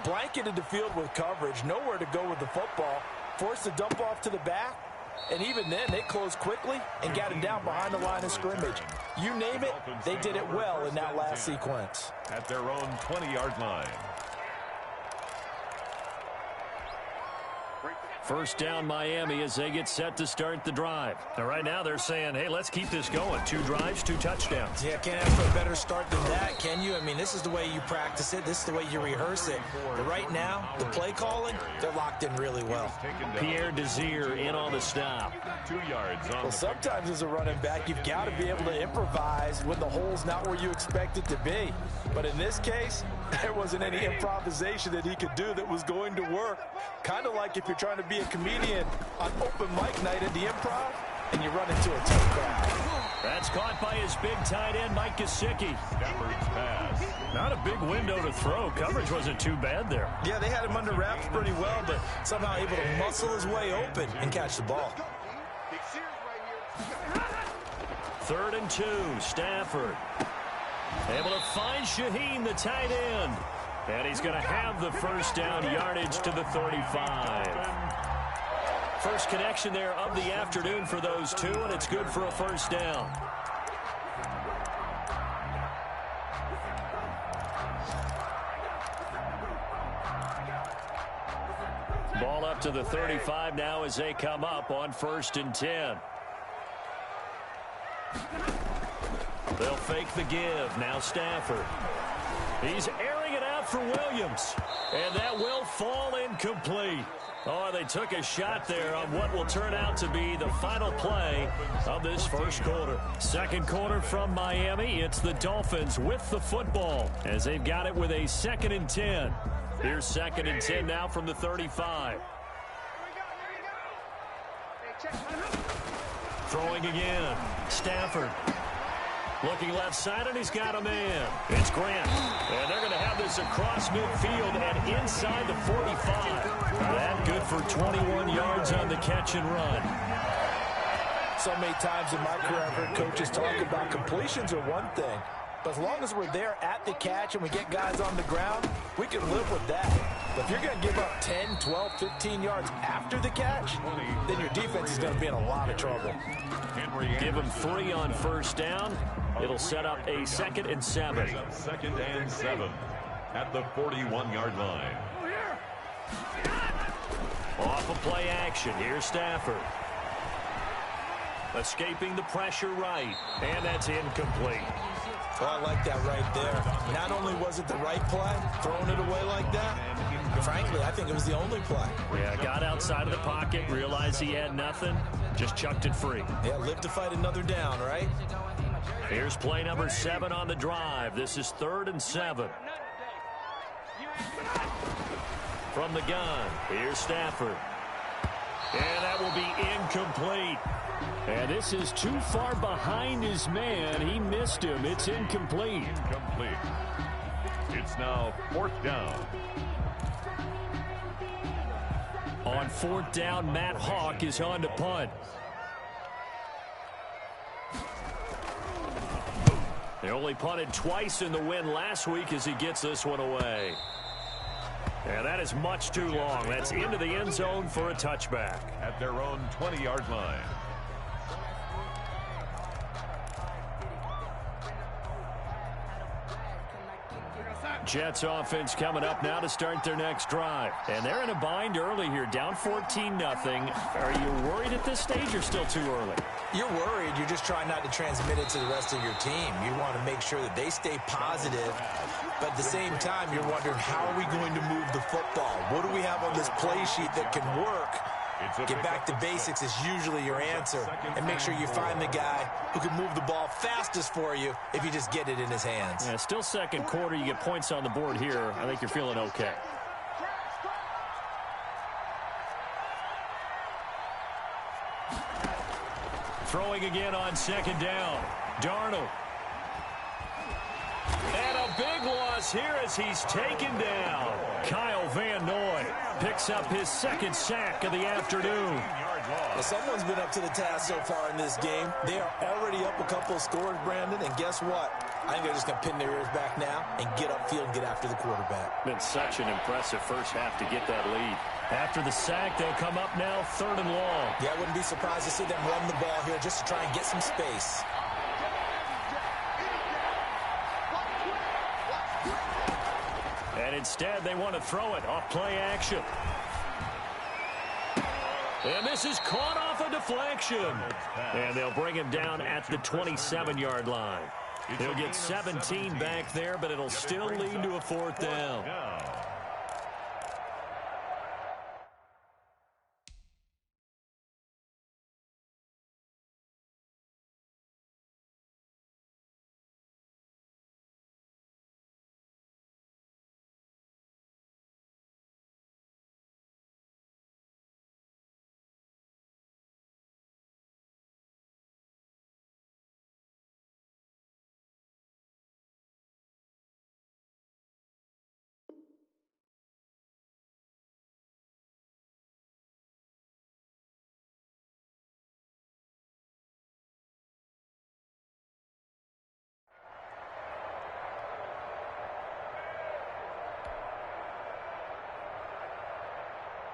blanketed the field with coverage, nowhere to go with the football, forced the dump off to the back, and even then they closed quickly and got him down behind the line of scrimmage. You name it, they did it well in that last sequence. At their own 20-yard line. First down Miami as they get set to start the drive. Now right now they're saying, hey, let's keep this going. 2 drives, 2 touchdowns. Yeah, can't ask for a better start than that, can you? I mean, this is the way you practice it. This is the way you rehearse it. But right now, the play calling, they're locked in really well. Pierre Desir in on the stop. 2 yards on. Well, sometimes as a running back, you've got to be able to improvise when the hole's not where you expect it to be. But in this case, there wasn't any improvisation that he could do that was going to work. Kind of like if you're trying to be a comedian on open mic night at the Improv and you run into a tough crowd. That's caught by his big tight end, Mike Gesicki. Stafford's pass. Not a big window to throw. Coverage wasn't too bad there. Yeah, they had him under wraps pretty well, but somehow able to muscle his way open and catch the ball. 3rd and 2, Stafford. Able to find Shaheen, the tight end. And he's going to have the first down, yardage to the 35. First connection there of the afternoon for those two, and it's good for a first down. Ball up to the 35 now as they come up on 1st and 10. They'll fake the give. Now Stafford. He's airing it out for Williams. And that will fall incomplete. Oh, they took a shot there on what will turn out to be the final play of this first quarter. Second quarter from Miami. It's the Dolphins with the football as they've got it with a 2nd and 10. Here's 2nd and 10 now from the 35. Throwing again. Stafford. Looking left side, and he's got a man. It's Grant. And they're going to have this across midfield and inside the 45. That good for 21 yards on the catch and run. So many times in my career, I've heard coaches talk about completions are one thing. But as long as we're there at the catch and we get guys on the ground, we can live with that. But if you're going to give up 10, 12, 15 yards after the catch, then you're defense is going to be in a lot of trouble. Give him 3 on first down. It'll set up a 2nd and 7. 2nd and 7 at the 41-yard line. Off of play action. Here's Stafford. Escaping the pressure right. And that's incomplete. Oh, I like that right there. Not only was it the right play, throwing it away like that, frankly, I think it was the only play. Yeah, got outside of the pocket, realized he had nothing, just chucked it free. Yeah, live to fight another down, right? Here's play number 7 on the drive. This is 3rd and 7. From the gun, here's Stafford. And that will be incomplete. And this is too far behind his man. He missed him. It's incomplete. Incomplete. It's now 4th down. On 4th down, Matt Hawk is on to punt. They only punted twice in the win last week as he gets this one away. And that is much too long. That's into the end zone for a touchback. At their own 20-yard line. Jets offense coming up now to start their next drive. And they're in a bind early here, down 14-0. Are you worried at this stage or still too early? You're worried. You're just trying not to transmit it to the rest of your team. You want to make sure that they stay positive. But at the same time, you're wondering, how are we going to move the football? What do we have on this play sheet that can work? Get back to basics is usually your answer. And make sure you find the guy who can move the ball fastest for you if you just get it in his hands. Yeah, still second quarter. You get points on the board here. I think you're feeling okay. Throwing again on 2nd down. Darnold. And a big loss here as he's taken down. Kyle Van Noy picks up his 2nd sack of the afternoon. Well, someone's been up to the task so far in this game. They are already up a couple of scores, Brandon, and guess what? I think they're just going to pin their ears back now and get upfield and get after the quarterback. Been such an impressive first half to get that lead. After the sack, they'll come up now 3rd and long. Yeah, I wouldn't be surprised to see them run the ball here just to try and get some space. And instead, they want to throw it off play action. And this is caught off a deflection. And they'll bring him down at the 27-yard line. He'll get 17 back there, but it'll still lead to a 4th down.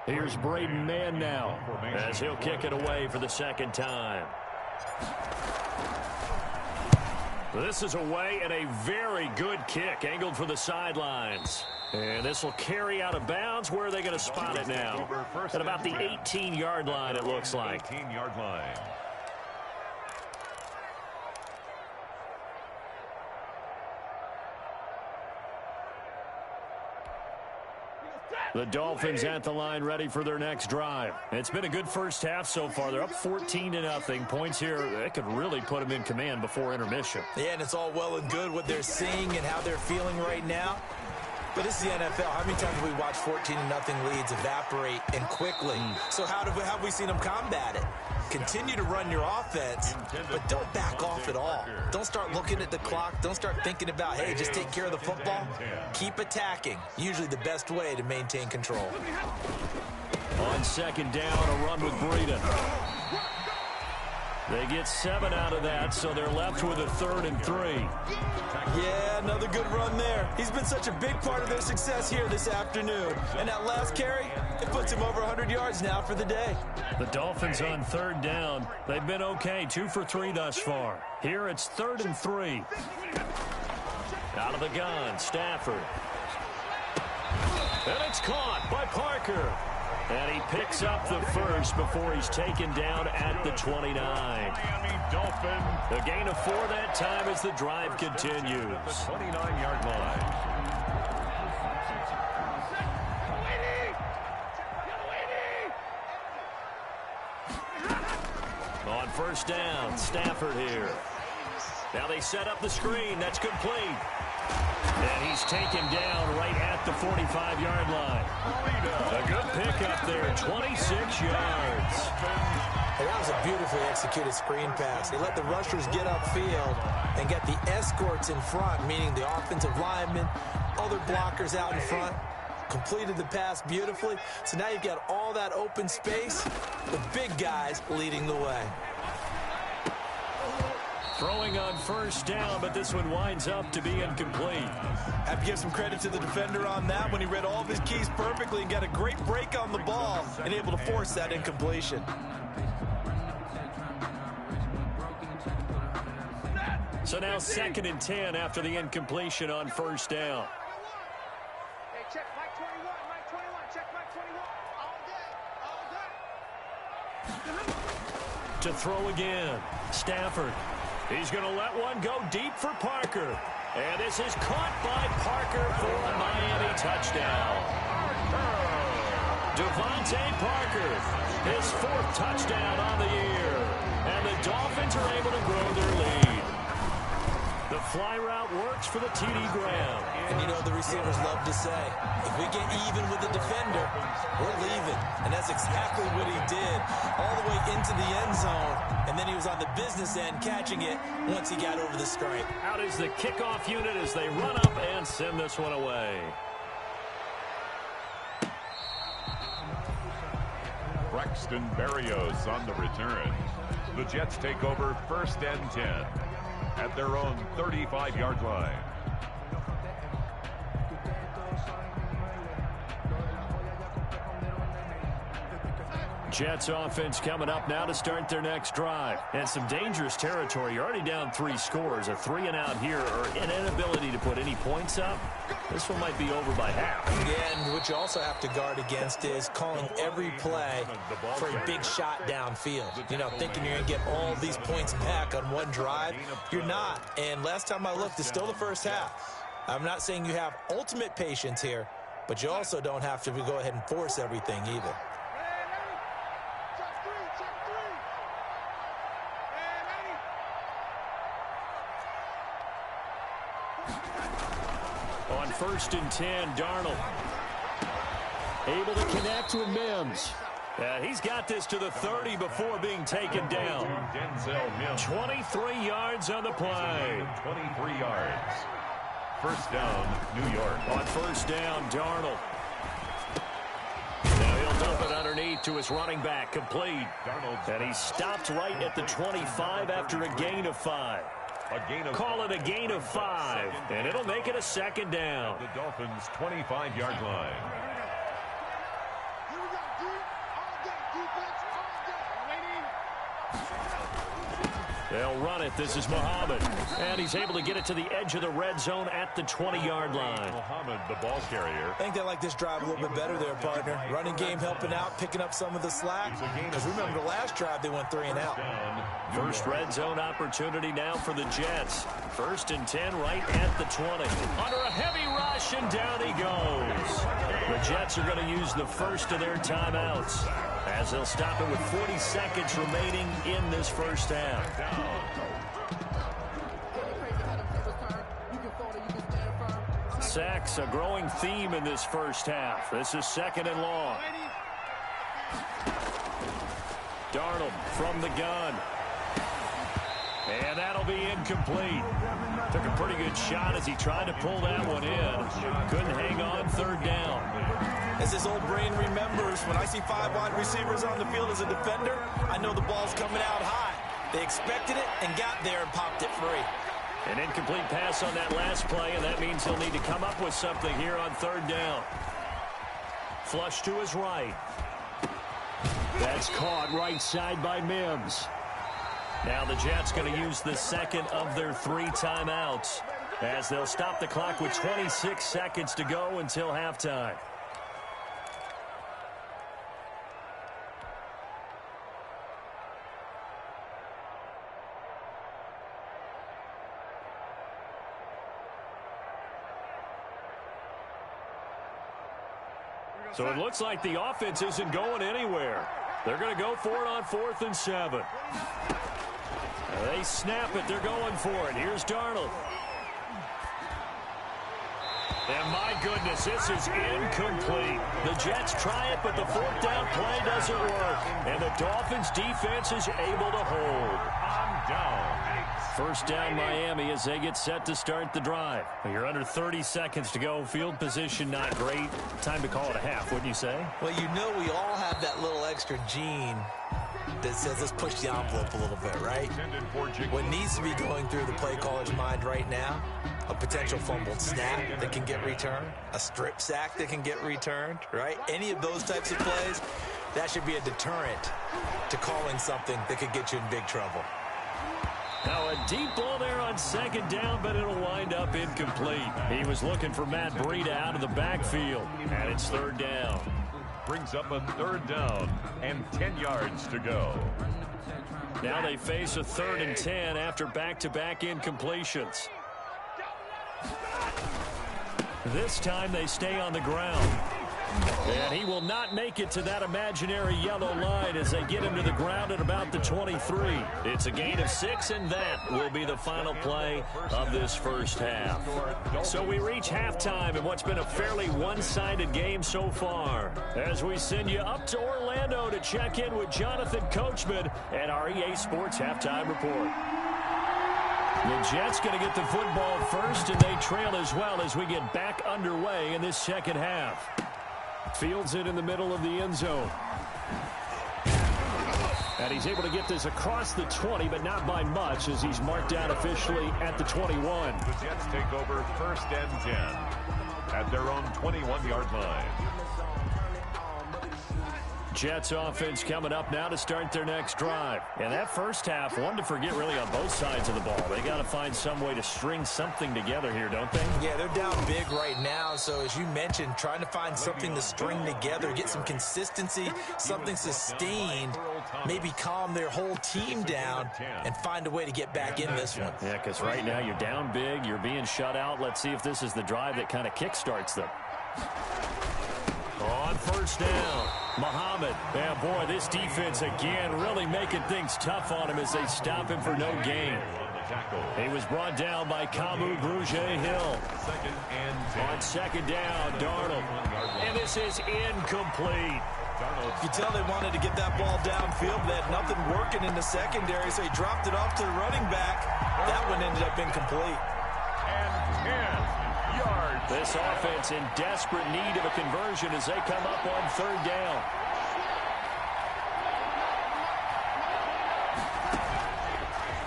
Here's Braden Mann now as he'll kick it away for the 2nd time. This is away and a very good kick angled for the sidelines. And this will carry out of bounds. Where are they going to spot it now? At about the 18-yard line, it looks like. 18-yard line. The Dolphins at the line ready for their next drive. It's been a good first half so far. They're up 14-0. Points here, that could really put them in command before intermission. Yeah, and it's all well and good what they're seeing and how they're feeling right now. But this is the NFL. How many times have we watched 14-0 leads evaporate and quickly? So how have we seen them combat it? Continue to run your offense, but don't back off at all. Don't start looking at the clock. Don't start thinking about, hey, just take care of the football. Keep attacking. Usually the best way to maintain control. On 2nd down, a run with Breida. They get 7 out of that, so they're left with a 3rd and 3. Yeah, another good run there. He's been such a big part of their success here this afternoon. And that last carry, it puts him over 100 yards now for the day. The Dolphins on 3rd down. They've been okay, 2 for 3 thus far. Here it's 3rd and 3. Out of the gun, Stafford. And it's caught by Parker. And he picks up the first before he's taken down at the 29. A gain of 4 that time as the drive continues. 29-yard line. On 1st down, Stafford here. Now they set up the screen. That's complete. And he's taken down right at the 45-yard line. A good pickup there, 26 yards. And that was a beautifully executed screen pass. They let the rushers get upfield and get the escorts in front, meaning the offensive linemen, other blockers out in front. Completed the pass beautifully. So now you've got all that open space with big guys leading the way. Throwing on 1st down, but this one winds up to be incomplete. Have to give some credit to the defender on that when he read all of his keys perfectly and got a great break on the ball and able to force that incompletion. So now 2nd and 10 after the incompletion on 1st down. Hey, check Mike 21, Mike 21, check Mike 21. All day, all day. To throw again, Stafford. He's going to let one go deep for Parker. And this is caught by Parker for a Miami touchdown. Devontae Parker, his 4th touchdown on the year. And the Dolphins are able to grow their lead. The fly route works for the TD Graham. And you know the receivers love to say, if we get even with the defender, we're leaving. And that's exactly what he did, all the way into the end zone. And then he was on the business end catching it once he got over the stripe. Out is the kickoff unit as they run up and send this one away. Braxton Berrios on the return. The Jets take over 1st and 10 at their own 35-yard line. Jets offense coming up now to start their next drive. And some dangerous territory. You're already down 3 scores. A 3-and-out here or an inability to put any points up. This one might be over by half. Yeah, and what you also have to guard against is calling every play for a big shot downfield. You know, thinking you're going to get all these points back on one drive. You're not. And last time I looked, it's still the first half. I'm not saying you have ultimate patience here, but you also don't have to go ahead and force everything either. On 1st and 10, Darnold. Able to connect with Mims. He's got this to the 30 before being taken down. 23 yards on the play. 23 yards. 1st down, New York. On 1st down, Darnold. Now he'll dump it underneath to his running back, complete. And he stopped right at the 25 after a gain of 5. Call it a gain of 5, and it'll make it a 2nd down. The Dolphins' 25-yard line. They'll run it. This is Muhammad. And he's able to get it to the edge of the red zone at the 20-yard line. Muhammad, the ball carrier. I think they like this drive a little bit better there, partner. Running game helping out, picking up some of the slack. Because remember the last drive, they went 3 and out. First red zone opportunity now for the Jets. 1st and 10 right at the 20. Under a heavy rush, and down he goes. The Jets are going to use the first of their timeouts, as they'll stop it with 40 seconds remaining in this first half. Sacks, a growing theme in this first half. This is 2nd and long. Darnold from the gun. And that'll be incomplete. Took a pretty good shot as he tried to pull that one in. Couldn't hang on 3rd down. As his old brain remembers, when I see 5 wide receivers on the field as a defender, I know the ball's coming out high. They expected it and got there and popped it free. An incomplete pass on that last play, and that means he'll need to come up with something here on third down. Flush to his right. That's caught right side by Mims. Now the Jets going to use the second of their 3 timeouts as they'll stop the clock with 26 seconds to go until halftime. So it looks like the offense isn't going anywhere. They're going to go for it on 4th and 7. They snap it. They're going for it. Here's Darnold. And my goodness, this is incomplete. The Jets try it, but the 4th down play doesn't work. And the Dolphins defense is able to hold. On down. First down Miami as they get set to start the drive. You're under 30 seconds to go. Field position not great. Time to call it a half, wouldn't you say? Well, you know we all have that little extra gene that says let's push the envelope a little bit, right? What needs to be going through the play caller's mind right now, a potential fumbled snap that can get returned, a strip sack that can get returned, right? Any of those types of plays, that should be a deterrent to calling something that could get you in big trouble. Now a deep ball there on second down, but it'll wind up incomplete. He was looking for Matt Breida out of the backfield, and it's third down. Brings up a third down and 10 yards to go. Now they face a 3rd and 10 after back-to-back incompletions. This time they stay on the ground. And he will not make it to that imaginary yellow line as they get him to the ground at about the 23. It's a gain of 6, and that will be the final play of this first half. So we reach halftime in what's been a fairly one-sided game so far. As we send you up to Orlando to check in with Jonathan Coachman and our EA Sports Halftime Report. The Jets going to get the football first, and they trail as well as we get back underway in this second half. Fields it in the middle of the end zone. And he's able to get this across the 20, but not by much as he's marked out officially at the 21. The Jets take over 1st and 10 at their own 21-yard line. Jets offense coming up now to start their next drive. And that first half, one to forget really on both sides of the ball. They got to find some way to string something together here, don't they? Yeah, they're down big right now. So as you mentioned, trying to find something to string together, get some consistency, something sustained, maybe calm their whole team down and find a way to get back in this one. Yeah, because right now you're down big, you're being shut out. Let's see if this is the drive that kind of kickstarts them. On first down, Muhammad. Yeah, boy, this defense again really making things tough on him as they stop him for no gain. He was brought down by Kamu Grugier-Hill. On second down, Darnold. And this is incomplete. You tell they wanted to get that ball downfield. They had nothing working in the secondary, so he dropped it off to the running back. That one ended up incomplete. And 10 yards. This offense in desperate need of a conversion as they come up on third down.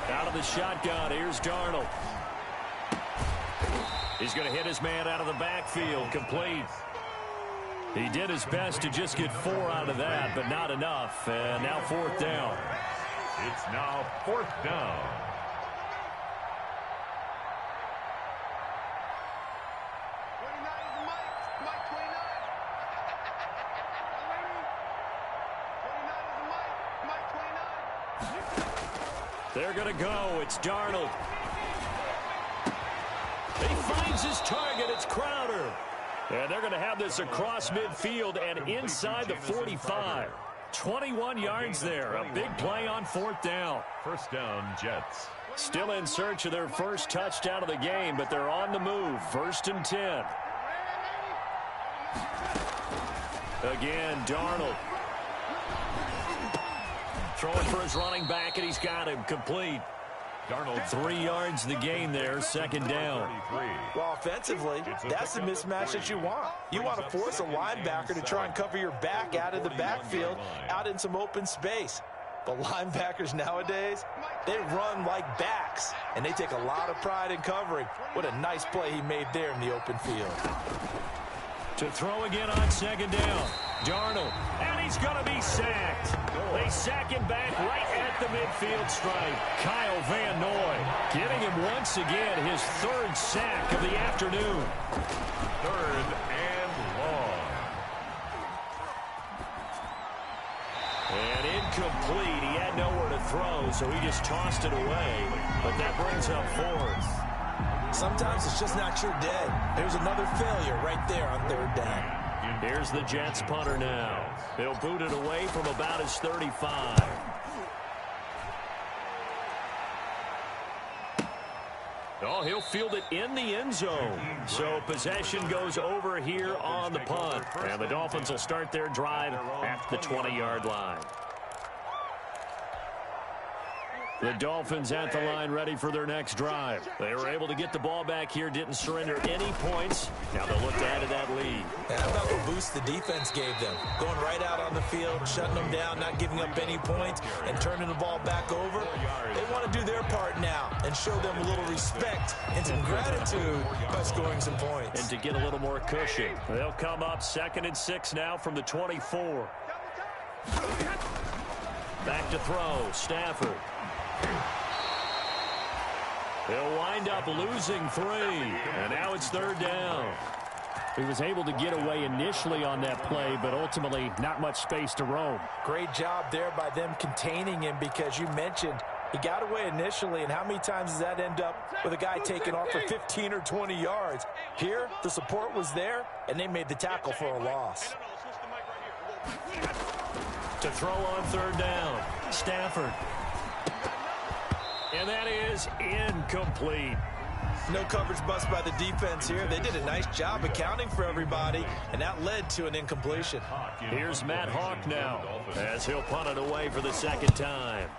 Out of the shotgun, here's Darnold. He's going to hit his man out of the backfield, complete. He did his best to just get 4 out of that, but not enough. And now 4th down. It's now 4th down. They're going to go. It's Darnold. He finds his target. It's Crowder. And they're going to have this across midfield and inside the 45. 21 yards there. A big play on 4th down. First down, Jets. Still in search of their first touchdown of the game, but they're on the move. 1st and 10. Again, Darnold. Throwing for his running back, and he's got him complete. Darnold 3 yards the gain there, second down. Well, offensively, that's the mismatch that you want. You want to force a linebacker to try and cover your back out of the backfield, out in some open space. But linebackers nowadays, they run like backs, and they take a lot of pride in covering. What a nice play he made there in the open field. To throw again on second down. Darnold, and he's going to be sacked. They sack him back right at the midfield stripe. Kyle Van Noy getting him once again his third sack of the afternoon. Third and long. And incomplete. He had nowhere to throw, so he just tossed it away. But that brings up fourth. Sometimes it's just not your day. There's another failure right there on third down. Here's the Jets punter now. He'll boot it away from about his 35. Oh, he'll field it in the end zone. So possession goes over here on the punt. And the Dolphins will start their drive at the 20-yard line. The Dolphins at the line ready for their next drive. They were able to get the ball back here, didn't surrender any points. Now they'll look to add to that lead. And how about the boost the defense gave them? Going right out on the field, shutting them down, not giving up any points, and turning the ball back over. They want to do their part now and show them a little respect and some gratitude by scoring some points. And to get a little more cushion. They'll come up 2nd and 6 now from the 24. Back to throw, Stafford. They'll wind up losing 3, and now it's third down. He was able to get away initially on that play, but ultimately not much space to roam. Great job there by them containing him, because you mentioned he got away initially, and how many times does that end up with a guy taking off for 15 or 20 yards? Here, the support was there, and they made the tackle for a loss. To throw on third down, Stafford. And that is incomplete. No coverage bust by the defense here. They did a nice job accounting for everybody, and that led to an incompletion. Here's Matt Hawk now, as he'll punt it away for the second time.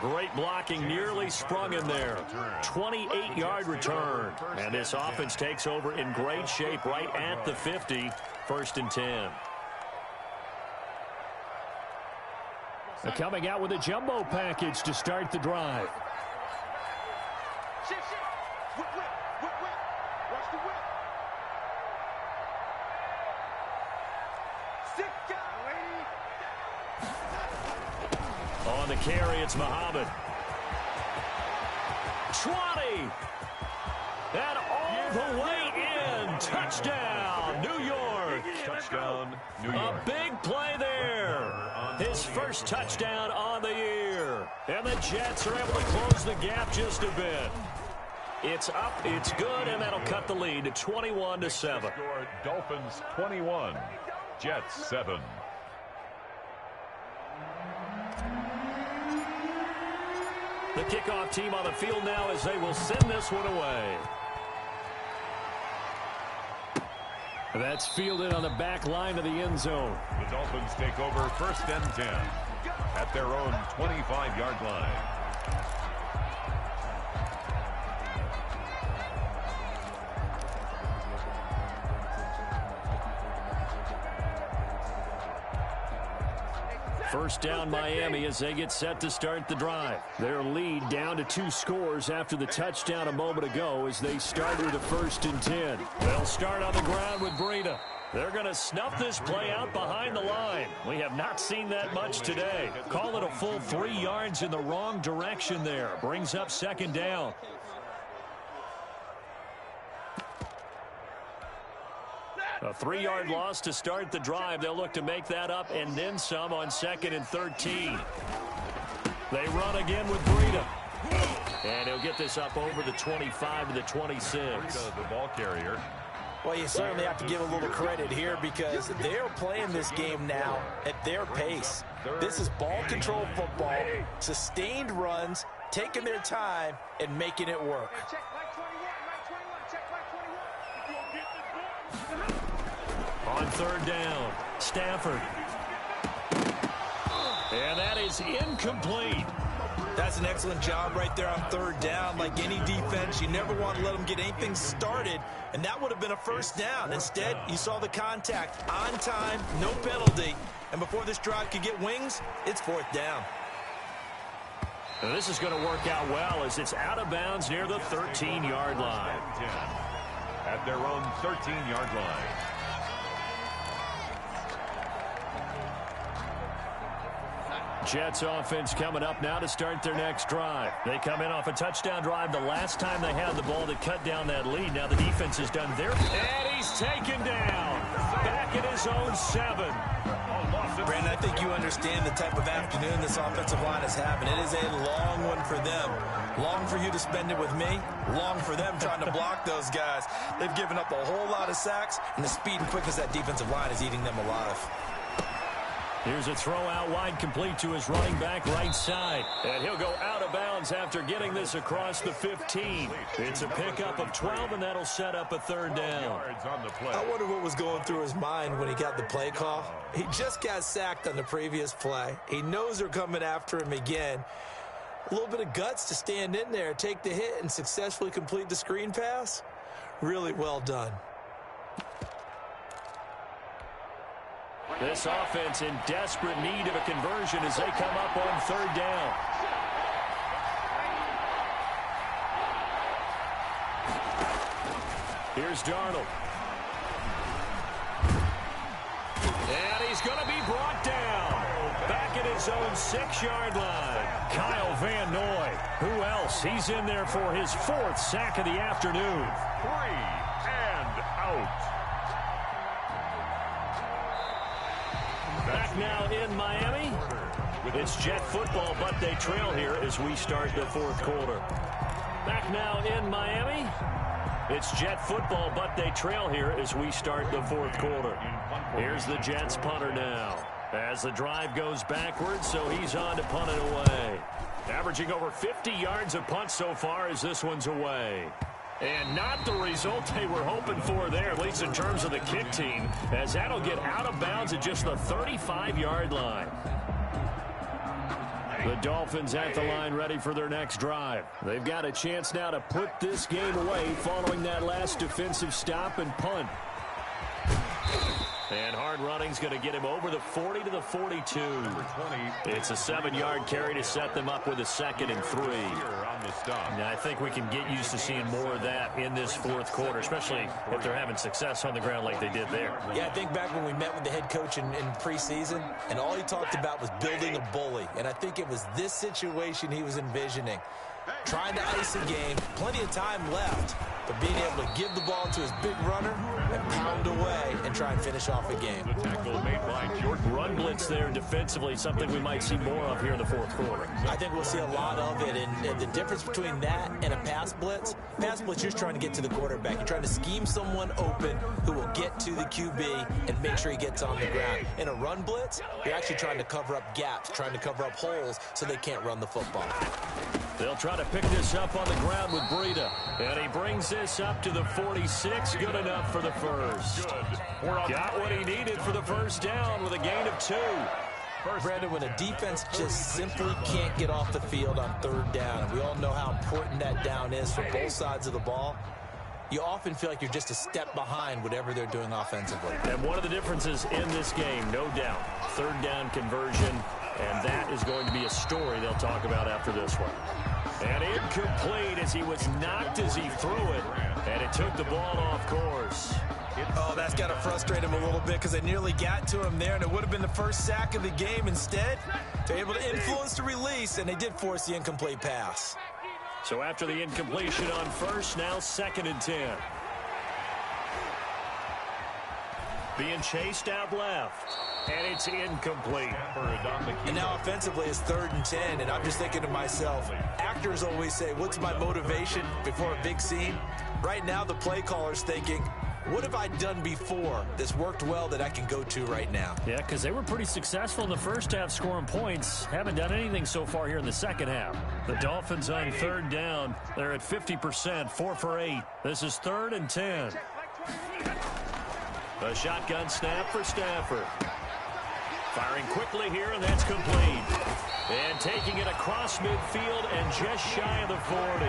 Great blocking, nearly sprung him there. 28-yard return. And this offense takes over in great shape right at the 50. 1st and 10. They're coming out with a jumbo package to start the drive. On the carry, it's Muhammad. 20. And all the way in. Touchdown, New York. Touchdown, New York. A big play there. His first touchdown on the year. And the Jets are able to close the gap just a bit. It's up, it's good, and that'll cut the lead to 21-7. Dolphins 21, Jets 7. The kickoff team on the field now as they will send this one away. That's fielded on the back line of the end zone. The Dolphins take over 1st and 10 at their own 25-yard line. First down Miami as they get set to start the drive. Their lead down to 2 scores after the touchdown a moment ago as they start with a 1st and 10. They'll start on the ground with Breida. They're going to snuff this play out behind the line. We have not seen that much today. Call it a full 3 yards in the wrong direction there. Brings up 2nd down. A 3-yard loss to start the drive. They'll look to make that up and then some on 2nd and 13. They run again with Breida. And he'll get this up over the 25 to the 26. Breida, the ball carrier. Well, you certainly have to give a little credit here because they're playing this game now at their pace. This is ball control football, sustained runs, taking their time, and making it work. On 3rd down, Stafford. And that is incomplete. That's an excellent job right there on third down. Like any defense, you never want to let them get anything started, and that would have been a first down. Instead, you saw the contact on time, no penalty, and before this drive could get wings, it's fourth down. And this is going to work out well as it's out of bounds near the 13-yard line. At their own 13-yard line. Jets offense coming up now to start their next drive. They come in off a touchdown drive the last time they had the ball to cut down that lead. Now the defense has done their... And he's taken down. Back at his own 7. Brandon, I think you understand the type of afternoon this offensive line is having. It is a long one for them. Long for you to spend it with me. Long for them trying to block those guys. They've given up a whole lot of sacks, and the speed and quickness of that defensive line is eating them alive. Here's a throw out wide, complete to his running back right side. And he'll go out of bounds after getting this across the 15. It's a pickup of 12, and that'll set up a third down. I wonder what was going through his mind when he got the play call. He just got sacked on the previous play. He knows they're coming after him again. A little bit of guts to stand in there, take the hit, and successfully complete the screen pass. Really well done. This offense in desperate need of a conversion as they come up on third down. Here's Darnold. And he's going to be brought down. Back at his own 6-yard line. Kyle Van Noy. Who else? He's in there for his 4th sack of the afternoon. 3 and out. Back now in Miami. It's Jet football, but they trail here as we start the 4th quarter. Back now in Miami. It's Jet football, but they trail here as we start the 4th quarter. Here's the Jets punter now. As the drive goes backwards, so he's on to punt it away. Averaging over 50 yards a punt so far as this one's away. And not the result they were hoping for there, at least in terms of the kick team, as that'll get out of bounds at just the 35-yard line. The Dolphins at the line ready for their next drive. They've got a chance now to put this game away following that last defensive stop and punt. And hard running's going to get him over the 40 to the 42. It's a 7-yard carry to set them up with a 2nd and 3. Now, I think we can get used to seeing more of that in this 4th quarter, especially if they're having success on the ground like they did there. Yeah, I think back when we met with the head coach in preseason, and all he talked about was building a bully. And I think it was this situation he was envisioning. Trying to ice a game, plenty of time left, but being able to give the ball to his big runner and pound away and try and finish off a game. The tackle made by Jordan. Run blitz there defensively, something we might see more of here in the 4th quarter. I think we'll see a lot of it, and the difference between that and a pass blitz, you're just trying to get to the quarterback. You're trying to scheme someone open who will get to the QB and make sure he gets on the ground. In a run blitz, you're actually trying to cover up gaps, trying to cover up holes so they can't run the football. They'll try to pick this up on the ground with Breida. And he brings this up to the 46. Good enough for the first. Got what he needed for the first down with a gain of 2. Brandon, when a defense just simply can't get off the field on third down, and we all know how important that down is for both sides of the ball, you often feel like you're just a step behind whatever they're doing offensively. And one of the differences in this game, no doubt, third down conversion, and that is going to be a story they'll talk about after this one. And incomplete as he was knocked as he threw it, and it took the ball off course. Oh, that's got to frustrate him a little bit because they nearly got to him there, and it would have been the first sack of the game. Instead, they're able to influence the release, and they did force the incomplete pass. So after the incompletion on first, now 2nd and 10. Being chased out left. And it's incomplete. And now offensively it's 3rd and 10, and I'm just thinking to myself, actors always say, what's my motivation before a big scene? Right now the play caller's thinking, what have I done before that's worked well that I can go to right now? Yeah, because they were pretty successful in the first half scoring points. Haven't done anything so far here in the second half. The Dolphins on 3rd down. They're at 50%, 4 for 8. This is 3rd and 10. A shotgun snap for Stafford. Firing quickly here, and that's complete. And taking it across midfield and just shy of the 40.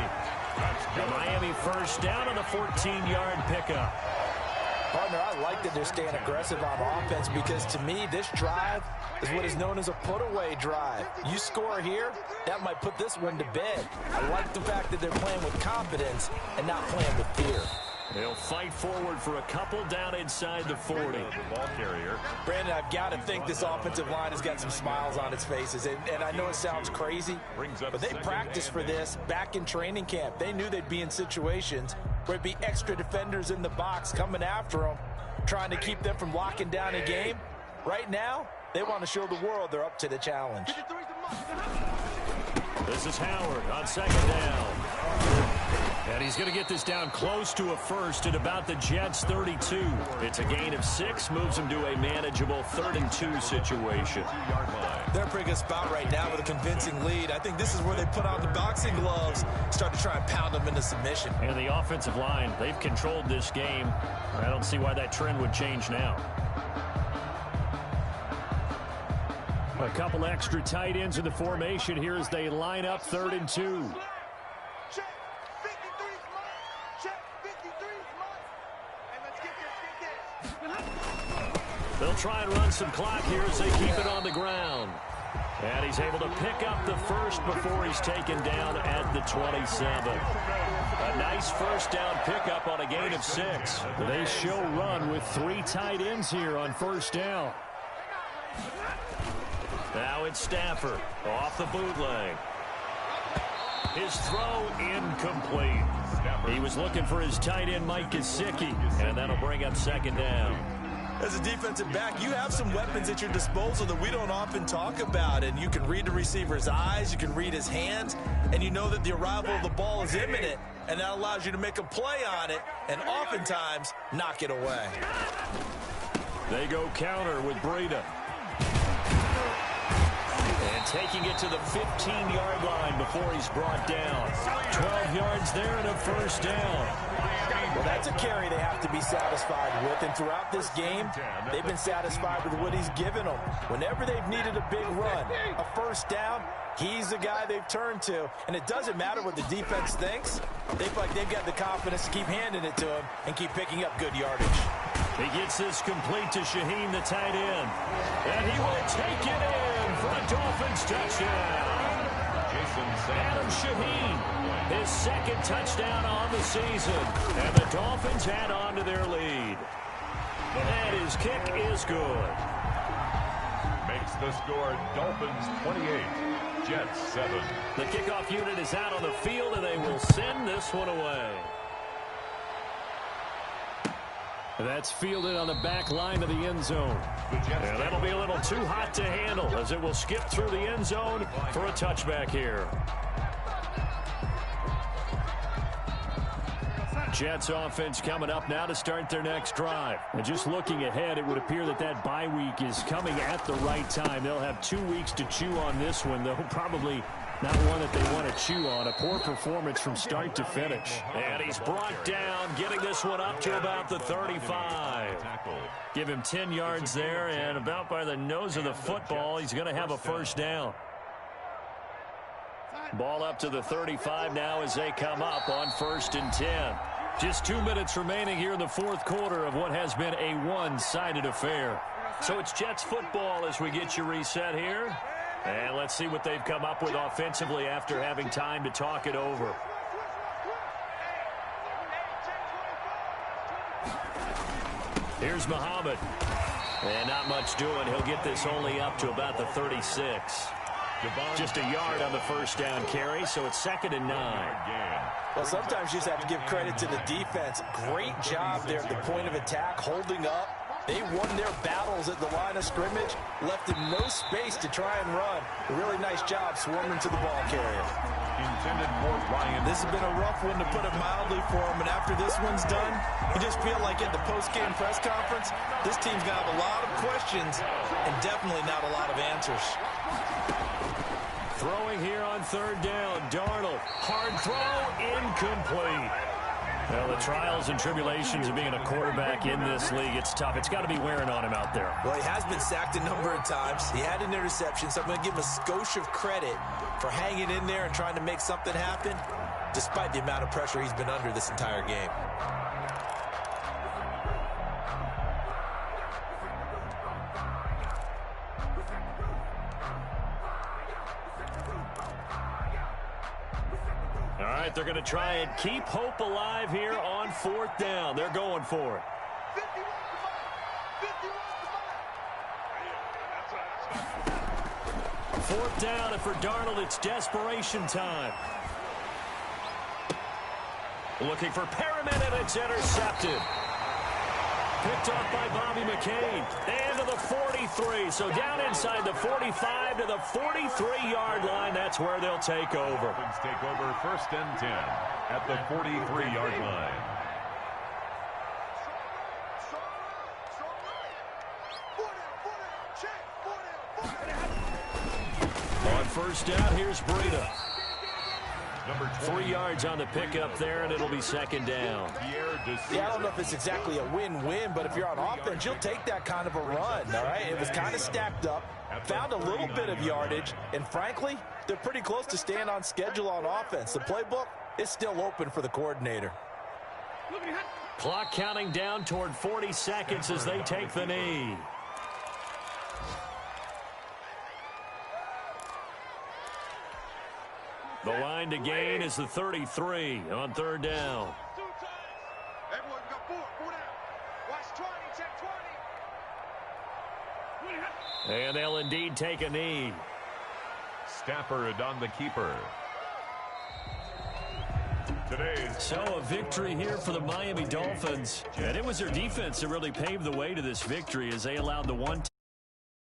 The Miami first down on the 14-yard pickup. Partner, I like that they're staying aggressive on offense because, to me, this drive is what is known as a put-away drive. You score here, that might put this one to bed. I like the fact that they're playing with confidence and not playing with fear. They'll fight forward for a couple down inside the 40. Ball carrier. Brandon, I've got to think this offensive line has got some smiles on its faces. And I know it sounds crazy, but they practiced for this back in training camp. They knew they'd be in situations where it'd be extra defenders in the box coming after them, trying to keep them from locking down a game. Right now, they want to show the world they're up to the challenge. This is Howard on second down. And he's going to get this down close to a first at about the Jets' 32. It's a gain of 6, moves them to a manageable 3rd-and-2 situation. They're in a pretty good spot right now with a convincing lead. I think this is where they put on the boxing gloves, start to try and pound them into submission. And the offensive line, they've controlled this game. I don't see why that trend would change now. A couple extra tight ends in the formation here as they line up 3rd and 2. They'll try and run some clock here as they keep it on the ground. And he's able to pick up the first before he's taken down at the 27. A nice first down pickup on a gain of 6. They show run with 3 tight ends here on first down. Now it's Stafford off the bootleg. His throw incomplete. He was looking for his tight end Mike Gesicki, and that'll bring up 2nd down. As a defensive back, you have some weapons at your disposal that we don't often talk about, and you can read the receiver's eyes, you can read his hands, and you know that the arrival of the ball is imminent, and that allows you to make a play on it and oftentimes knock it away. They go counter with Breida. And taking it to the 15-yard line before he's brought down. 12 yards there and a first down. Well, that's a carry they have to be satisfied with, and throughout this game, they've been satisfied with what he's given them. Whenever they've needed a big run, a first down, he's the guy they've turned to, and it doesn't matter what the defense thinks. They feel like they've got the confidence to keep handing it to him and keep picking up good yardage. He gets this complete to Shaheen, the tight end, and he will take it in for a Dolphins touchdown. Adam Shaheen, his 2nd touchdown on the season, and the Dolphins add on to their lead. And his kick is good. Makes the score Dolphins 28, Jets 7. The kickoff unit is out on the field, and they will send this one away. That's fielded on the back line of the end zone. And that'll be a little too hot to handle as it will skip through the end zone for a touchback here. Jets offense coming up now to start their next drive. And just looking ahead, it would appear that that bye week is coming at the right time. They'll have 2 weeks to chew on this one, though probably not one that they want to chew on. A poor performance from start to finish. And he's brought down, getting this one up to about the 35. Give him 10 yards there, and about by the nose of the football, he's going to have a first down. Ball up to the 35 now as they come up on 1st and 10. Just 2 minutes remaining here in the 4th quarter of what has been a one-sided affair. So it's Jets football as we get you reset here. And let's see what they've come up with offensively after having time to talk it over. Here's Muhammad. And not much doing. He'll get this only up to about the 36. Just a yard on the first down carry, so it's 2nd and 9. Well, sometimes you just have to give credit to the defense. Great job there at the point of attack, holding up. They won their battles at the line of scrimmage, left him no space to try and run. A really nice job swarming to the ball carrier. Intended for Ryan. This has been a rough one, to put it mildly, for him. And after this one's done, you just feel like at the post-game press conference, this team's going to have a lot of questions and definitely not a lot of answers. Throwing here on 3rd down, Darnold. Hard throw, incomplete. Well, the trials and tribulations of being a quarterback in this league, it's tough. It's got to be wearing on him out there. Well, he has been sacked a number of times. He had an interception, so I'm going to give him a skosh of credit for hanging in there and trying to make something happen, despite the amount of pressure he's been under this entire game. All right, they're going to try and keep hope alive here on 4th down. They're going for it. 4th down, and for Darnold, it's desperation time. Looking for Perriman, and it's intercepted. Picked off by Bobby McCain. And to the 43. So down inside the 45 to the 43-yard line. That's where they'll take over. Dolphins take over 1st and 10 at the 43-yard line. On 1st down, here's Breida. 3 yards on the pickup there, and it'll be 2nd down. Yeah, I don't know if it's exactly a win-win, but if you're on offense, you'll take that kind of a run, all right? It was kind of stacked up, found a little bit of yardage, and frankly, they're pretty close to staying on schedule on offense. The playbook is still open for the coordinator. Clock counting down toward 40 seconds as they take the knee. The line to gain is the 33 on 3rd down. Everyone got 4 down. Watch 20, check 20. And they'll indeed take a knee. Stafford on the keeper. So a victory here for the Miami Dolphins. And it was their defense that really paved the way to this victory as they allowed the one